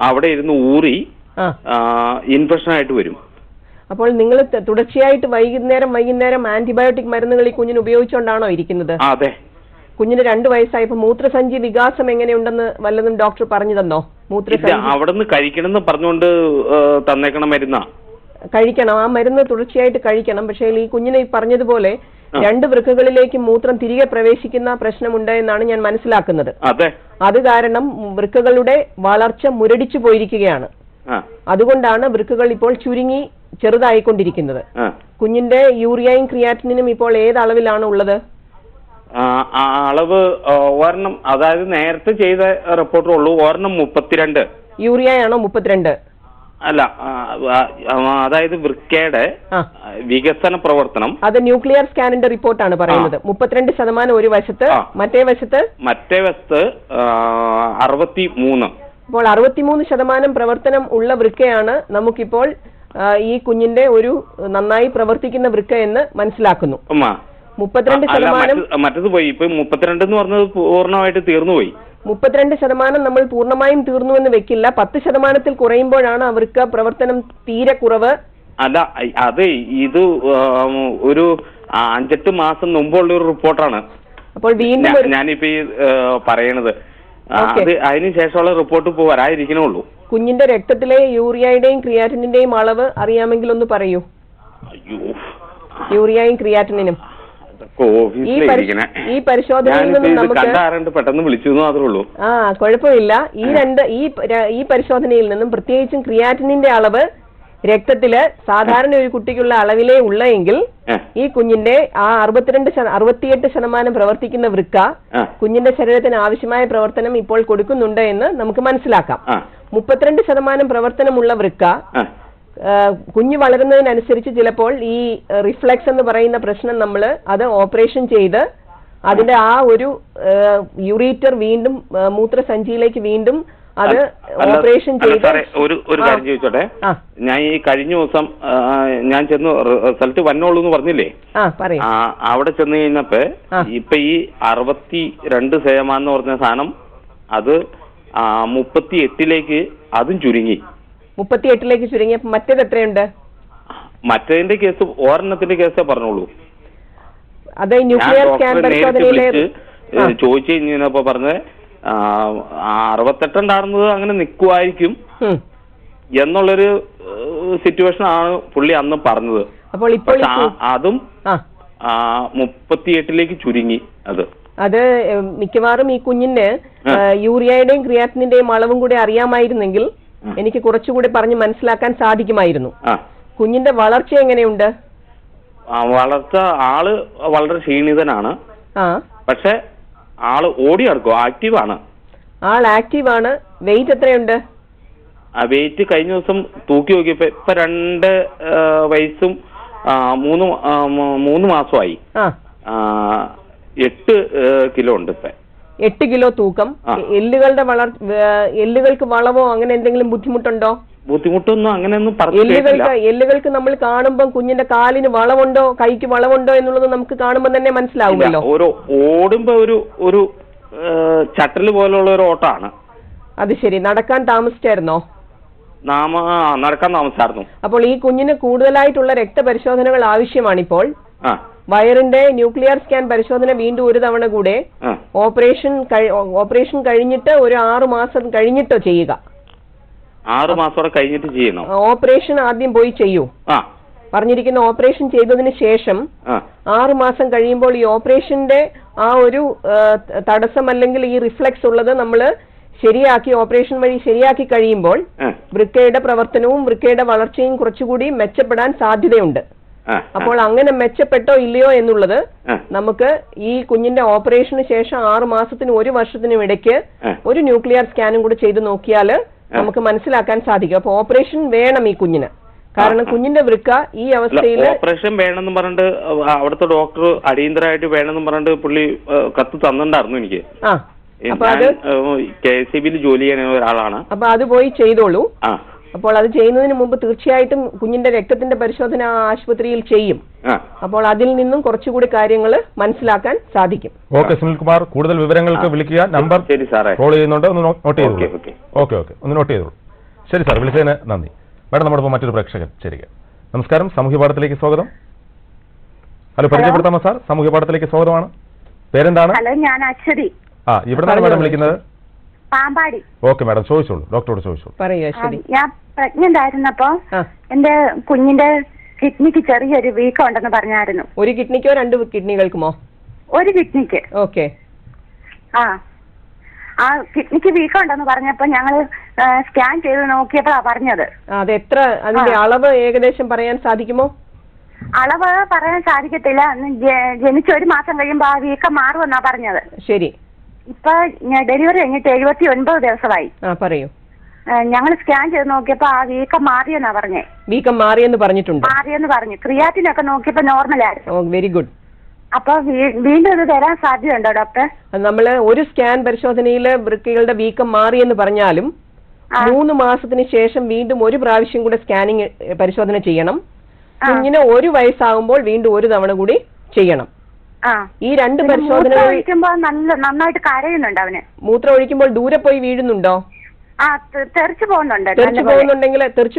അവിടെ ഇരുന്ന് ഊറി ഇൻഫെക്ഷൻ ആയിട്ട് വരും. അപ്പോൾ നിങ്ങൾ തുടർച്ചയായിട്ട് വൈകുന്നേരം ആന്റിബയോട്ടിക് മരുന്നുകൾ ഈ കുഞ്ഞിന് ഉപയോഗിച്ചുകൊണ്ടാണോ ഇരിക്കുന്നത്? അതെ. കുഞ്ഞിന് 2 വയസ്സായപ്പോ മൂത്രസഞ്ചി വികാസം എങ്ങനെയുണ്ടെന്ന് വല്ലതും ഡോക്ടർ പറഞ്ഞു തന്നോ? മൂത്രസഞ്ചി അവിടെ നിന്ന് കഴിക്കണമെന്ന് പറഞ്ഞുകൊണ്ട് തന്നേക്കണ മരുന്നാ. കഴിക്കണം, ആ മരുന്ന് തുടർച്ചയായിട്ട് കഴിക്കണം. പക്ഷേ ഈ കുഞ്ഞിനെ ഈ പറഞ്ഞതുപോലെ 2 വൃക്കകളിലേക്ക് മൂത്രം തിരികെ പ്രവേശിക്കുന്ന പ്രശ്നമുണ്ട് എന്നാണ് ഞാൻ മനസ്സിലാക്കുന്നത്. അത് കാരണം വൃക്കകളുടെ വളർച്ച മുരടിച്ചു പോയിരിക്കുകയാണ്. അതുകൊണ്ടാണ് വൃക്കകൾ ഇപ്പോൾ ചുരുങ്ങി ചെറുതായിക്കൊണ്ടിരിക്കുന്നത്. കുഞ്ഞിന്റെ യൂറിയയും ക്രിയാറ്റിനും ഇപ്പോൾ ഏത് അളവിലാണ് ഉള്ളത്? അളവ് ഒരെണ്ണം, അതായത് നേരത്തെ ചെയ്ത റിപ്പോർട്ടുള്ളൂ, ഒരെണ്ണം 32. യൂറിയയാണോ 32? അല്ല, അതായത് വൃക്കയുടെ വികസന പ്രവർത്തനം. അത് ന്യൂക്ലിയർ സ്കാനിന്റെ റിപ്പോർട്ടാണ് പറയുന്നത്. 32% ഒരു വശത്ത്, മറ്റേ വശത്ത് 63. അപ്പോൾ 63% പ്രവർത്തനം ഉള്ള വൃക്കയാണ് നമുക്കിപ്പോൾ ഈ കുഞ്ഞിന്റെ ഒരു നന്നായി പ്രവർത്തിക്കുന്ന വൃക്ക എന്ന് മനസ്സിലാക്കുന്നു. 32% മറ്റത് പോയി. ഇപ്പൊ 32 എന്ന് പറഞ്ഞത് പൂർണ്ണമായിട്ട് തീർന്നുപോയി. 32% നമ്മൾ പൂർണ്ണമായും തീർന്നു എന്ന് വെക്കില്ല. 10% കുറയുമ്പോഴാണ് അവർക്ക് പ്രവർത്തനം തീരെ കുറവ്. അല്ല, അത് ഇത് ഒരു 5-8 മാസം മുമ്പുള്ള ഒരു റിപ്പോർട്ടാണ്. അപ്പോൾ വീണ്ടും ഞാനിപ്പോ ഈ പറയണത് അതിനുശേഷമുള്ള റിപ്പോർട്ട് ഇപ്പൊ വരാതിരിക്കണുള്ളൂ. കുഞ്ഞിന്റെ രക്തത്തിലെ യൂറിയയുടെയും ക്രിയാറ്റിന്റെയും അളവ് അറിയാമെങ്കിൽ ഒന്ന് പറയൂ. യൂറിയയും ക്രിയാറ്റിനും ഈ പരിശോധനയിൽ നിന്നും നമുക്ക് പെട്ടെന്ന് വിളിച്ചു മാത്രമേ ഉള്ളൂ. കുഴപ്പമില്ല. ഈ പരിശോധനയിൽ നിന്നും പ്രത്യേകിച്ചും ക്രിയാറ്റിനിന്റെ അളവ് രക്തത്തില് സാധാരണ ഒരു കുട്ടിക്കുള്ള അളവിലേ ഉള്ളെങ്കിൽ ഈ കുഞ്ഞിന്റെ ആ 68% പ്രവർത്തിക്കുന്ന വൃക്ക കുഞ്ഞിന്റെ ശരീരത്തിന് ആവശ്യമായ പ്രവർത്തനം ഇപ്പോൾ കൊടുക്കുന്നുണ്ട് എന്ന് നമുക്ക് മനസ്സിലാക്കാം. 32% പ്രവർത്തനമുള്ള വൃക്ക കുഞ്ഞ് വളരുന്നതിനനുസരിച്ച് ചിലപ്പോൾ ഈ റിഫ്ലക്സ് എന്ന് പറയുന്ന പ്രശ്നം നമ്മൾ അത് ഓപ്പറേഷൻ ചെയ്ത് അതിന്റെ ആ ഒരു യൂറീറ്റർ വീണ്ടും മൂത്രസഞ്ചിയിലേക്ക് വീണ്ടും അത് ഓപ്പറേഷൻ ചെയ്ത്. ഒരു കാര്യം ചോദിച്ചോട്ടെ, ഞാൻ ഈ കഴിഞ്ഞ ദിവസം ഞാൻ ചെന്ന് റിസൾട്ട് വന്നോളൂ എന്ന് പറഞ്ഞില്ലേ, അവിടെ ചെന്ന് കഴിഞ്ഞപ്പോ ഇപ്പൊ ഈ 62% എന്ന് പറഞ്ഞ സാധനം അത് 38 അതും ചുരുങ്ങി. 38 ചുരുങ്ങിയപ്പോ മറ്റേത് എത്രയുണ്ട്? മറ്റേതിന്റെ കേസ് ഒരെണ്ണത്തിന്റെ കേസേ പറഞ്ഞോളൂ. അതെ, ന്യൂക്ലിയർ സ്കാൻ പരിശോധനയിലെ ചോദിച്ചു കഴിഞ്ഞപ്പോ പറഞ്ഞത് 68 ഉണ്ടായിരുന്നത് അങ്ങനെ നിൽക്കുമായിരിക്കും എന്നുള്ളൊരു സിറ്റുവേഷൻ ആണ് പുള്ളി അന്ന് പറഞ്ഞത്. അപ്പോൾ ഇപ്പോൾ അതും 38 ചുരുങ്ങി. അത് മിക്കവാറും ഈ കുഞ്ഞിന് യൂറിയയുടെയും ക്രിയാറ്റിന്റെയും അളവും കൂടെ അറിയാമായിരുന്നെങ്കിൽ എനിക്ക് കുറച്ചുകൂടി പറഞ്ഞ് മനസ്സിലാക്കാൻ സാധിക്കുമായിരുന്നു. കുഞ്ഞിന്റെ വളർച്ച എങ്ങനെയുണ്ട്? വളർച്ച ആള് വളരെ ക്ഷീണിതനാണ്. പക്ഷെ ആള് ഓടി നടക്കും, ആക്റ്റീവാണ്. ആൾ ആക്റ്റീവാണ്. വെയിറ്റ് എത്രയുണ്ട്? വെയിറ്റ് കഴിഞ്ഞ ദിവസം തൂക്കി നോക്കിയപ്പോ ഇപ്പൊ 2 വയസ്സും 3 മാസമായി. 8 കിലോ ഉണ്ട് ഇപ്പൊ. 8 കിലോ തൂക്കം. എല്ലുകൾക്ക് വളവോ അങ്ങനെ എന്തെങ്കിലും ബുദ്ധിമുട്ടുണ്ടോ? ബുദ്ധിമുട്ടൊന്നും അങ്ങനെയൊന്നും എല്ലുകൾക്ക് നമ്മൾ കാണുമ്പോൾ കുഞ്ഞിന്റെ കാലിന് വളവുണ്ടോ കൈക്ക് വളവുണ്ടോ എന്നുള്ളത് നമുക്ക് കാണുമ്പോൾ തന്നെ മനസ്സിലാവുമല്ലോ. ഓടുമ്പോ ഒരു ചട്ടല് പോലുള്ള ഒരു ഓട്ടാണ്. അത് ശരി. നടക്കാൻ താമസിച്ചായിരുന്നോ? നടക്കാൻ താമസിച്ചായിരുന്നു. അപ്പോൾ ഈ കുഞ്ഞിന് കൂടുതലായിട്ടുള്ള രക്തപരിശോധനകൾ ആവശ്യമാണിപ്പോൾ. വയറിന്റെ ന്യൂക്ലിയർ സ്കാൻ പരിശോധന വീണ്ടും ഒരു തവണ കൂടെ ഓപ്പറേഷൻ കഴിഞ്ഞിട്ട് ഒരു 6 മാസം കഴിഞ്ഞിട്ടോ ചെയ്യുക. 6 മാസം കഴിഞ്ഞിട്ട് ചെയ്യണം. ഓപ്പറേഷൻ ആദ്യം പോയി ചെയ്യൂ. പറഞ്ഞിരിക്കുന്ന ഓപ്പറേഷൻ ചെയ്തതിന് ശേഷം 6 മാസം കഴിയുമ്പോൾ ഈ ഓപ്പറേഷന്റെ ആ ഒരു തടസ്സം അല്ലെങ്കിൽ ഈ റിഫ്ലക്സ് ഉള്ളത് നമ്മൾ ശരിയാക്കി ഓപ്പറേഷൻ വഴി ശരിയാക്കി കഴിയുമ്പോൾ വൃക്കയുടെ പ്രവർത്തനവും വൃക്കയുടെ വളർച്ചയും കുറച്ചുകൂടി മെച്ചപ്പെടാൻ സാധ്യതയുണ്ട്. അപ്പോൾ അങ്ങനെ മെച്ചപ്പെട്ടോ ഇല്ലയോ എന്നുള്ളത് നമുക്ക് ഈ കുഞ്ഞിന്റെ ഓപ്പറേഷന് ശേഷം 6 മാസത്തിനും 1 വർഷത്തിനും ഇടയ്ക്ക് ഒരു ന്യൂക്ലിയർ സ്കാനും കൂടെ ചെയ്ത് നോക്കിയാൽ നമുക്ക് മനസ്സിലാക്കാൻ സാധിക്കും. അപ്പൊ ഓപ്പറേഷൻ വേണം ഈ കുഞ്ഞിന്. കാരണം കുഞ്ഞിന്റെ വൃക്ക ഈ അവസ്ഥയിൽ ഓപ്പറേഷൻ വേണമെന്ന് പറഞ്ഞിട്ട് അവിടുത്തെ ഡോക്ടർ അടിയന്തരമായിട്ട് വേണമെന്ന് പറഞ്ഞിട്ട് പുള്ളി കത്ത് തന്നിട്ടുണ്ടായിരുന്നു എനിക്ക്. KSEBിൽ ജോലി ചെയ്യുന്ന ഒരാളാണ്. അപ്പൊ അത് പോയി ചെയ്തോളൂ. അപ്പോൾ അത് ചെയ്യുന്നതിന് മുമ്പ് തീർച്ചയായിട്ടും കുഞ്ഞിന്റെ രക്തത്തിന്റെ പരിശോധന ആശുപത്രിയിൽ ചെയ്യും. അപ്പോൾ അതിൽ നിന്നും കുറച്ചുകൂടി കാര്യങ്ങൾ മനസ്സിലാക്കാൻ സാധിക്കും. ഓക്കെ സുനിൽകുമാർ, കൂടുതൽ വിവരങ്ങൾക്ക് വിളിക്കുക. നമ്പർ കോൾ ചെയ്യുന്നുണ്ട്, ഒന്ന് നോട്ട് ചെയ്തോളൂ. ഓക്കെ ഒന്ന് നോട്ട് ചെയ്തോളൂ. ശരി സാർ, വിളിച്ചതിന് നന്ദി. മാഡം, നമ്മുടെ മറ്റൊരു പ്രേക്ഷകൻ ചേരുക. നമസ്കാരം, സാമൂഹ്യ പാഠത്തിലേക്ക് സ്വാഗതം. ഹലോ, പരിചയപ്പെടുത്താമോ സാർ? സാമൂഹ്യ പാഠത്തിലേക്ക് സ്വാഗതമാണ്. പേരെന്താണ്? ഹലോ, ഞാൻ അശ്വതി. ഇവിടെ നിന്നാണ് മാഡം വിളിക്കുന്നത്? പാമ്പാടി. ഓക്കെ മാഡം, ചോദിച്ചോളൂ, ഡോക്ടറോട് ചോദിച്ചോളൂ. ഞാൻ പ്രഗ്നന്റ് ആയിരുന്നപ്പോ എന്റെ കുഞ്ഞിന്റെ കിഡ്നിക്ക് ചെറിയൊരു വീക്കം ഉണ്ടെന്ന് പറഞ്ഞായിരുന്നു. ഒരു കിഡ്നിക്കോ 2 കിഡ്നികൾക്കുമോ? ഒരു കിഡ്നിക്ക്. ഓക്കെ. ആ കിഡ്നിക്ക് വീക്കം ഉണ്ടെന്ന് പറഞ്ഞപ്പോ ഞങ്ങള് സ്കാൻ ചെയ്ത് നോക്കിയപ്പോഴാ പറഞ്ഞത്. അത് എത്ര, അതിന്റെ അളവ് ഏകദേശം പറയാൻ സാധിക്കുമോ? അളവ് പറയാൻ സാധിക്കത്തില്ല. ജനിച്ച 1 മാസം കഴിയുമ്പോ ആ വീക്കം മാറുമെന്നാ പറഞ്ഞത്. ശരി. ഇപ്പൊ ഡെലിവറി കഴിഞ്ഞിട്ട് 79 ദിവസമായി. പറയൂ. ഞങ്ങൾ സ്കാൻ ചെയ്ത് നോക്കിയപ്പോ ആ വീക്കം മാറിയെന്നാ പറഞ്ഞേ. വീക്കം മാറിയെന്ന് പറഞ്ഞിട്ടുണ്ട്? മാറിയെന്ന് പറഞ്ഞു. ക്രിയാറ്റിനൊക്കെ നോക്കിയപ്പോ നോർമലായിരുന്നു. Very good. അപ്പൊ വീണ്ടും ഇത് തരാൻ സാധ്യതയുണ്ടോ ഡോക്ടർ? നമ്മള് ഒരു സ്കാൻ പരിശോധനയിൽ വൃക്കകളുടെ വീക്കം മാറിയെന്ന് പറഞ്ഞാലും 3 മാസത്തിന് ശേഷം വീണ്ടും ഒരു പ്രാവശ്യം കൂടെ സ്കാനിങ് പരിശോധന ചെയ്യണം. കുഞ്ഞിന് 1 വയസ്സാകുമ്പോൾ വീണ്ടും 1 തവണ കൂടി ചെയ്യണം. ഈ 2 പരിശോധനകൾ നന്നായിട്ട് കരയുന്നുണ്ട് അവന്. മൂത്രം ഒഴിക്കുമ്പോൾ ദൂരെ പോയി വീഴുന്നുണ്ടോ? തെറിച്ചു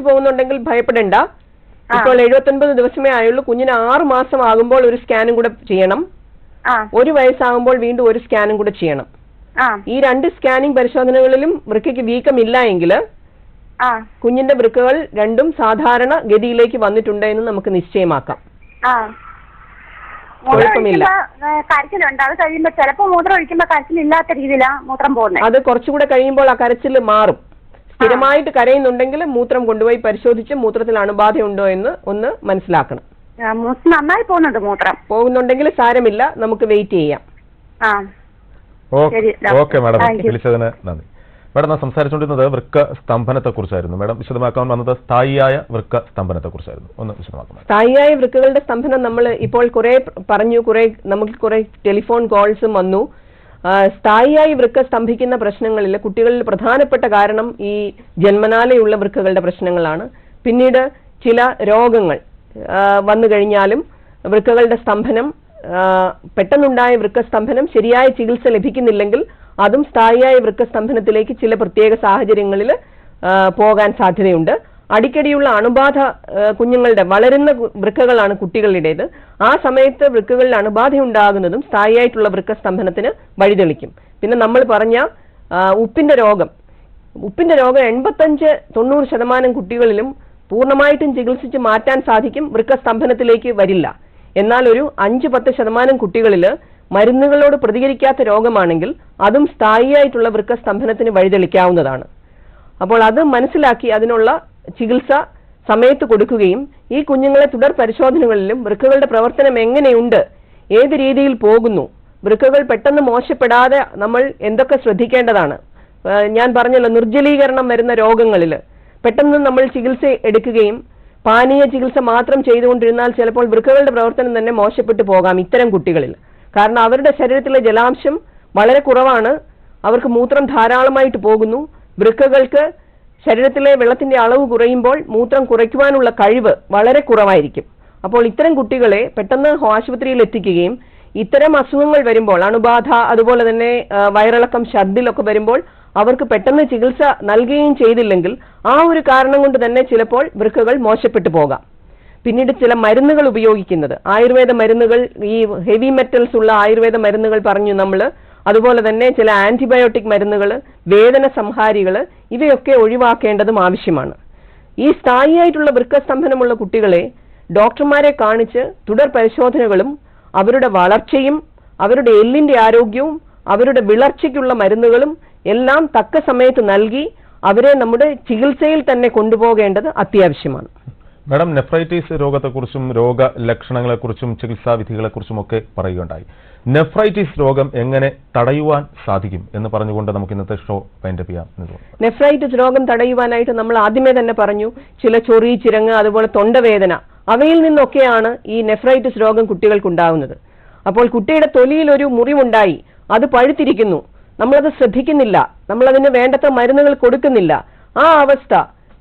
പോകുന്നുണ്ടെങ്കിൽ ഭയപ്പെടേണ്ട. ഇപ്പോൾ 79 ദിവസമേ ആയുള്ളൂ. കുഞ്ഞിന് 6 മാസം ആകുമ്പോൾ ഒരു സ്കാനും കൂടെ ചെയ്യണം. 1 വയസ്സാകുമ്പോൾ വീണ്ടും 1 സ്കാനും കൂടെ ചെയ്യണം. ഈ 2 സ്കാനിംഗ് പരിശോധനകളിലും വൃക്കയ്ക്ക് വീക്കമില്ല എങ്കിൽ കുഞ്ഞിന്റെ വൃക്കകൾ രണ്ടും സാധാരണ ഗതിയിലേക്ക് വന്നിട്ടുണ്ട് എന്ന് നമുക്ക് നിശ്ചയമാക്കാം. കുഴപ്പമില്ല. കരച്ചിലുണ്ട്. അത് കഴിയുമ്പോ ചിലപ്പോ മൂത്രം ഒഴിക്കുമ്പോ കരച്ചിലില്ലാത്ത രീതിയിലാ മൂത്രം പോകുന്നത്. അത് കുറച്ചുകൂടെ കഴിയുമ്പോൾ ആ കരച്ചിൽ മാറും. സ്ഥിരമായിട്ട് കരയുന്നുണ്ടെങ്കിൽ മൂത്രം കൊണ്ടുപോയി പരിശോധിച്ച് മൂത്രത്തിൽ അണുബാധയുണ്ടോ എന്ന് ഒന്ന് മനസ്സിലാക്കണം. നന്നായി പോകുന്നുണ്ട് മൂത്രം. പോകുന്നുണ്ടെങ്കിൽ സാരമില്ല, നമുക്ക് വെയിറ്റ് ചെയ്യാം. ഓക്കെ മാഡം, വിളിച്ചതിന് നന്ദി. മാഡം, നാം സംസാരിച്ചുകൊണ്ടിരുന്നത് വൃക്ക സ്തംഭനത്തെ കുറിച്ചായിരുന്നു. മാഡം വിശദമാക്കാൻ വന്നത് സ്ഥായിയായ വൃക്ക സ്തംഭനത്തെ കുറിച്ചായിരുന്നു. ഒന്ന് വിശദമാക്കാം. സ്ഥായിയായ വൃക്കകളുടെ സ്തംഭനം നമ്മൾ ഇപ്പോൾ കുറെ പറഞ്ഞു, നമുക്ക് കുറെ ടെലിഫോൺ കോൾസും വന്നു. സ്ഥായിയായി വൃക്ക സ്തംഭിക്കുന്ന പ്രശ്നങ്ങളിൽ കുട്ടികളിൽ പ്രധാനപ്പെട്ട കാരണം ഈ ജന്മനാലെയുള്ള വൃക്കകളുടെ പ്രശ്നങ്ങളാണ്. പിന്നീട് ചില രോഗങ്ങൾ വന്നു കഴിഞ്ഞാലും വൃക്കകളുടെ സ്തംഭനം, പെട്ടെന്നുണ്ടായ വൃക്കസ്തംഭനം ശരിയായ ചികിത്സ ലഭിക്കുന്നില്ലെങ്കിൽ അതും സ്ഥായിയായ വൃക്കസ്തംഭനത്തിലേക്ക് ചില പ്രത്യേക സാഹചര്യങ്ങളിൽ പോകാൻ സാധ്യതയുണ്ട്. അടിക്കടിയുള്ള അണുബാധ കുഞ്ഞുങ്ങളുടെ വളരുന്ന വൃക്കകളാണ് കുട്ടികളുടേത്. ആ സമയത്ത് വൃക്കകളിൽ അണുബാധ ഉണ്ടാകുന്നതും സ്ഥായിയായിട്ടുള്ള വൃക്കസ്തംഭനത്തിന് വഴിതെളിക്കും. പിന്നെ നമ്മൾ പറഞ്ഞ ഉപ്പിന്റെ രോഗം 85-90% കുട്ടികളിലും പൂർണ്ണമായിട്ടും ചികിത്സിച്ച് മാറ്റാൻ സാധിക്കും, വൃക്കസ്തംഭനത്തിലേക്ക് വരില്ല. എന്നാൽ ഒരു 5-10% കുട്ടികളിൽ മരുന്നുകളോട് പ്രതികരിക്കാത്ത രോഗമാണെങ്കിൽ അതും സ്ഥായിയായിട്ടുള്ള വൃക്കസ്തംഭനത്തിന് വഴിതെളിക്കാവുന്നതാണ്. അപ്പോൾ അത് മനസ്സിലാക്കി അതിനുള്ള ചികിത്സ സമയത്ത് കൊടുക്കുകയും ഈ കുഞ്ഞുങ്ങളെ തുടർ പരിശോധനകളിലും വൃക്കകളുടെ പ്രവർത്തനം എങ്ങനെയുണ്ട്, ഏത് രീതിയിൽ പോകുന്നു, വൃക്കകൾ പെട്ടെന്ന് മോശപ്പെടാതെ നമ്മൾ എന്തൊക്കെ ശ്രദ്ധിക്കേണ്ടതാണ്. ഞാൻ പറഞ്ഞല്ലോ, നിർജ്ജലീകരണം വരുന്ന രോഗങ്ങളിൽ പെട്ടെന്ന് നമ്മൾ ചികിത്സ എടുക്കുകയും പാനീയ ചികിത്സ മാത്രം ചെയ്തുകൊണ്ടിരുന്നാൽ ചിലപ്പോൾ വൃക്കകളുടെ പ്രവർത്തനം തന്നെ മോശപ്പെട്ടു പോകാം ഇത്തരം കുട്ടികളിൽ. കാരണം അവരുടെ ശരീരത്തിലെ ജലാംശം വളരെ കുറവാണ്, അവർക്ക് മൂത്രം ധാരാളമായിട്ട് പോകുന്നു. വൃക്കകൾക്ക് ശരീരത്തിലെ വെള്ളത്തിന്റെ അളവ് കുറയുമ്പോൾ മൂത്രം കുറയ്ക്കുവാനുള്ള കഴിവ് വളരെ കുറവായിരിക്കും. അപ്പോൾ ഇത്തരം കുട്ടികളെ പെട്ടെന്ന് ആശുപത്രിയിൽ എത്തിക്കുകയും ഇത്തരം അസുഖങ്ങൾ വരുമ്പോൾ, അണുബാധ, അതുപോലെ തന്നെ വയറിളക്കം, ഛർദിലൊക്കെ വരുമ്പോൾ അവർക്ക് പെട്ടെന്ന് ചികിത്സ നൽകുകയും ചെയ്തില്ലെങ്കിൽ ആ ഒരു കാരണം കൊണ്ട് തന്നെ ചിലപ്പോൾ വൃക്കകൾ മോശപ്പെട്ടു പോകാം. പിന്നീട് ചില മരുന്നുകൾ ഉപയോഗിക്കുന്നത്, ആയുർവേദ മരുന്നുകൾ, ഈ ഹെവി മെറ്റൽസ് ഉള്ള ആയുർവേദ മരുന്നുകൾ പറഞ്ഞു നമ്മൾ, അതുപോലെ തന്നെ ചില ആന്റിബയോട്ടിക് മരുന്നുകൾ, വേദന സംഹാരികൾ, ഇവയൊക്കെ ഒഴിവാക്കേണ്ടതും ആവശ്യമാണ്. ഈ സ്ഥായിയായിട്ടുള്ള വൃക്കസ്തംഭനമുള്ള കുട്ടികളെ ഡോക്ടർമാരെ കാണിച്ച് തുടർ പരിശോധനകളും അവരുടെ വളർച്ചയും അവരുടെ എല്ലിന്റെ ആരോഗ്യവും അവരുടെ വിളർച്ചയ്ക്കുള്ള മരുന്നുകളും എല്ലാം തക്ക സമയത്ത് നൽകി അവരെ നമ്മുടെ ചികിത്സയിൽ തന്നെ കൊണ്ടുപോകേണ്ടത് അത്യാവശ്യമാണ്. മാഡം, നെഫ്രൈറ്റിസ് രോഗത്തെക്കുറിച്ചും രോഗലക്ഷണങ്ങളെക്കുറിച്ചും ചികിത്സാ വിധികളെക്കുറിച്ചും ഒക്കെ പറയുകയുണ്ടായി. നെഫ്രൈറ്റിസ് രോഗം എങ്ങനെ തടയുവാൻ സാധിക്കും എന്ന് പറഞ്ഞുകൊണ്ട് നമുക്ക് ഇന്നത്തെ ഷോ വൈൻഡപ്പ് ചെയ്യാം. നെഫ്രൈറ്റിസ് രോഗം തടയുവാനായിട്ട് നമ്മൾ ആദ്യമേ തന്നെ പറഞ്ഞു, ചില ചൊറി, ചിരങ്ങ്, അതുപോലെ തൊണ്ടവേദന, അവയിൽ നിന്നൊക്കെയാണ് ഈ നെഫ്രൈറ്റിസ് രോഗം കുട്ടികൾക്കുണ്ടാവുന്നത്. അപ്പോൾ കുട്ടിയുടെ തൊലിയിൽ ഒരു മുറിവുണ്ടായി, അത് പഴുത്തിരിക്കുന്നു, നമ്മളത് ശ്രദ്ധിക്കുന്നില്ല, നമ്മളതിന് വേണ്ടത്ര മരുന്നുകൾ കൊടുക്കുന്നില്ല, ആ അവസ്ഥ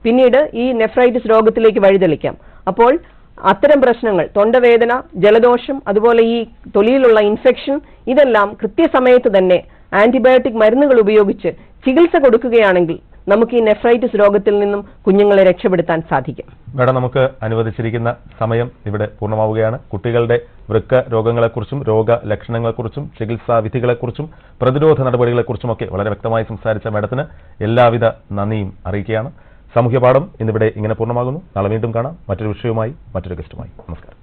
പിന്നീട് ഈ നെഫ്രൈറ്റിസ് രോഗത്തിലേക്ക് വഴിതെളിക്കാം. അപ്പോൾ അത്തരം പ്രശ്നങ്ങൾ, തൊണ്ടവേദന, ജലദോഷം, അതുപോലെ ഈ തൊലിയിലുള്ള ഇൻഫെക്ഷൻ, ഇതെല്ലാം കൃത്യസമയത്ത് തന്നെ ആന്റിബയോട്ടിക് മരുന്നുകൾ ഉപയോഗിച്ച് ചികിത്സ കൊടുക്കുകയാണെങ്കിൽ നമുക്ക് ഈ നെഫ്രൈറ്റിസ് രോഗത്തിൽ നിന്നും കുഞ്ഞുങ്ങളെ രക്ഷപ്പെടുത്താൻ സാധിക്കും. മാഡം, നമുക്ക് അനുവദിച്ചിരിക്കുന്ന സമയം ഇവിടെ പൂർണ്ണമാവുകയാണ്. കുട്ടികളുടെ വൃക്ക രോഗങ്ങളെക്കുറിച്ചും രോഗലക്ഷണങ്ങളെക്കുറിച്ചും ചികിത്സാ വിധികളെക്കുറിച്ചും പ്രതിരോധ നടപടികളെക്കുറിച്ചുമൊക്കെ വളരെ വ്യക്തമായി സംസാരിച്ച മാഡത്തിന് എല്ലാവിധ നന്ദിയും അറിയിക്കുകയാണ്. സാമൂഹ്യ പാഠം ഇന്നിവിടെ ഇങ്ങനെ പൂർണ്ണമാകുന്നു. നാളെ വീണ്ടും കാണാം മറ്റൊരു വിഷയവുമായി, മറ്റൊരു ഗസ്റ്റുമായി. നമസ്കാരം.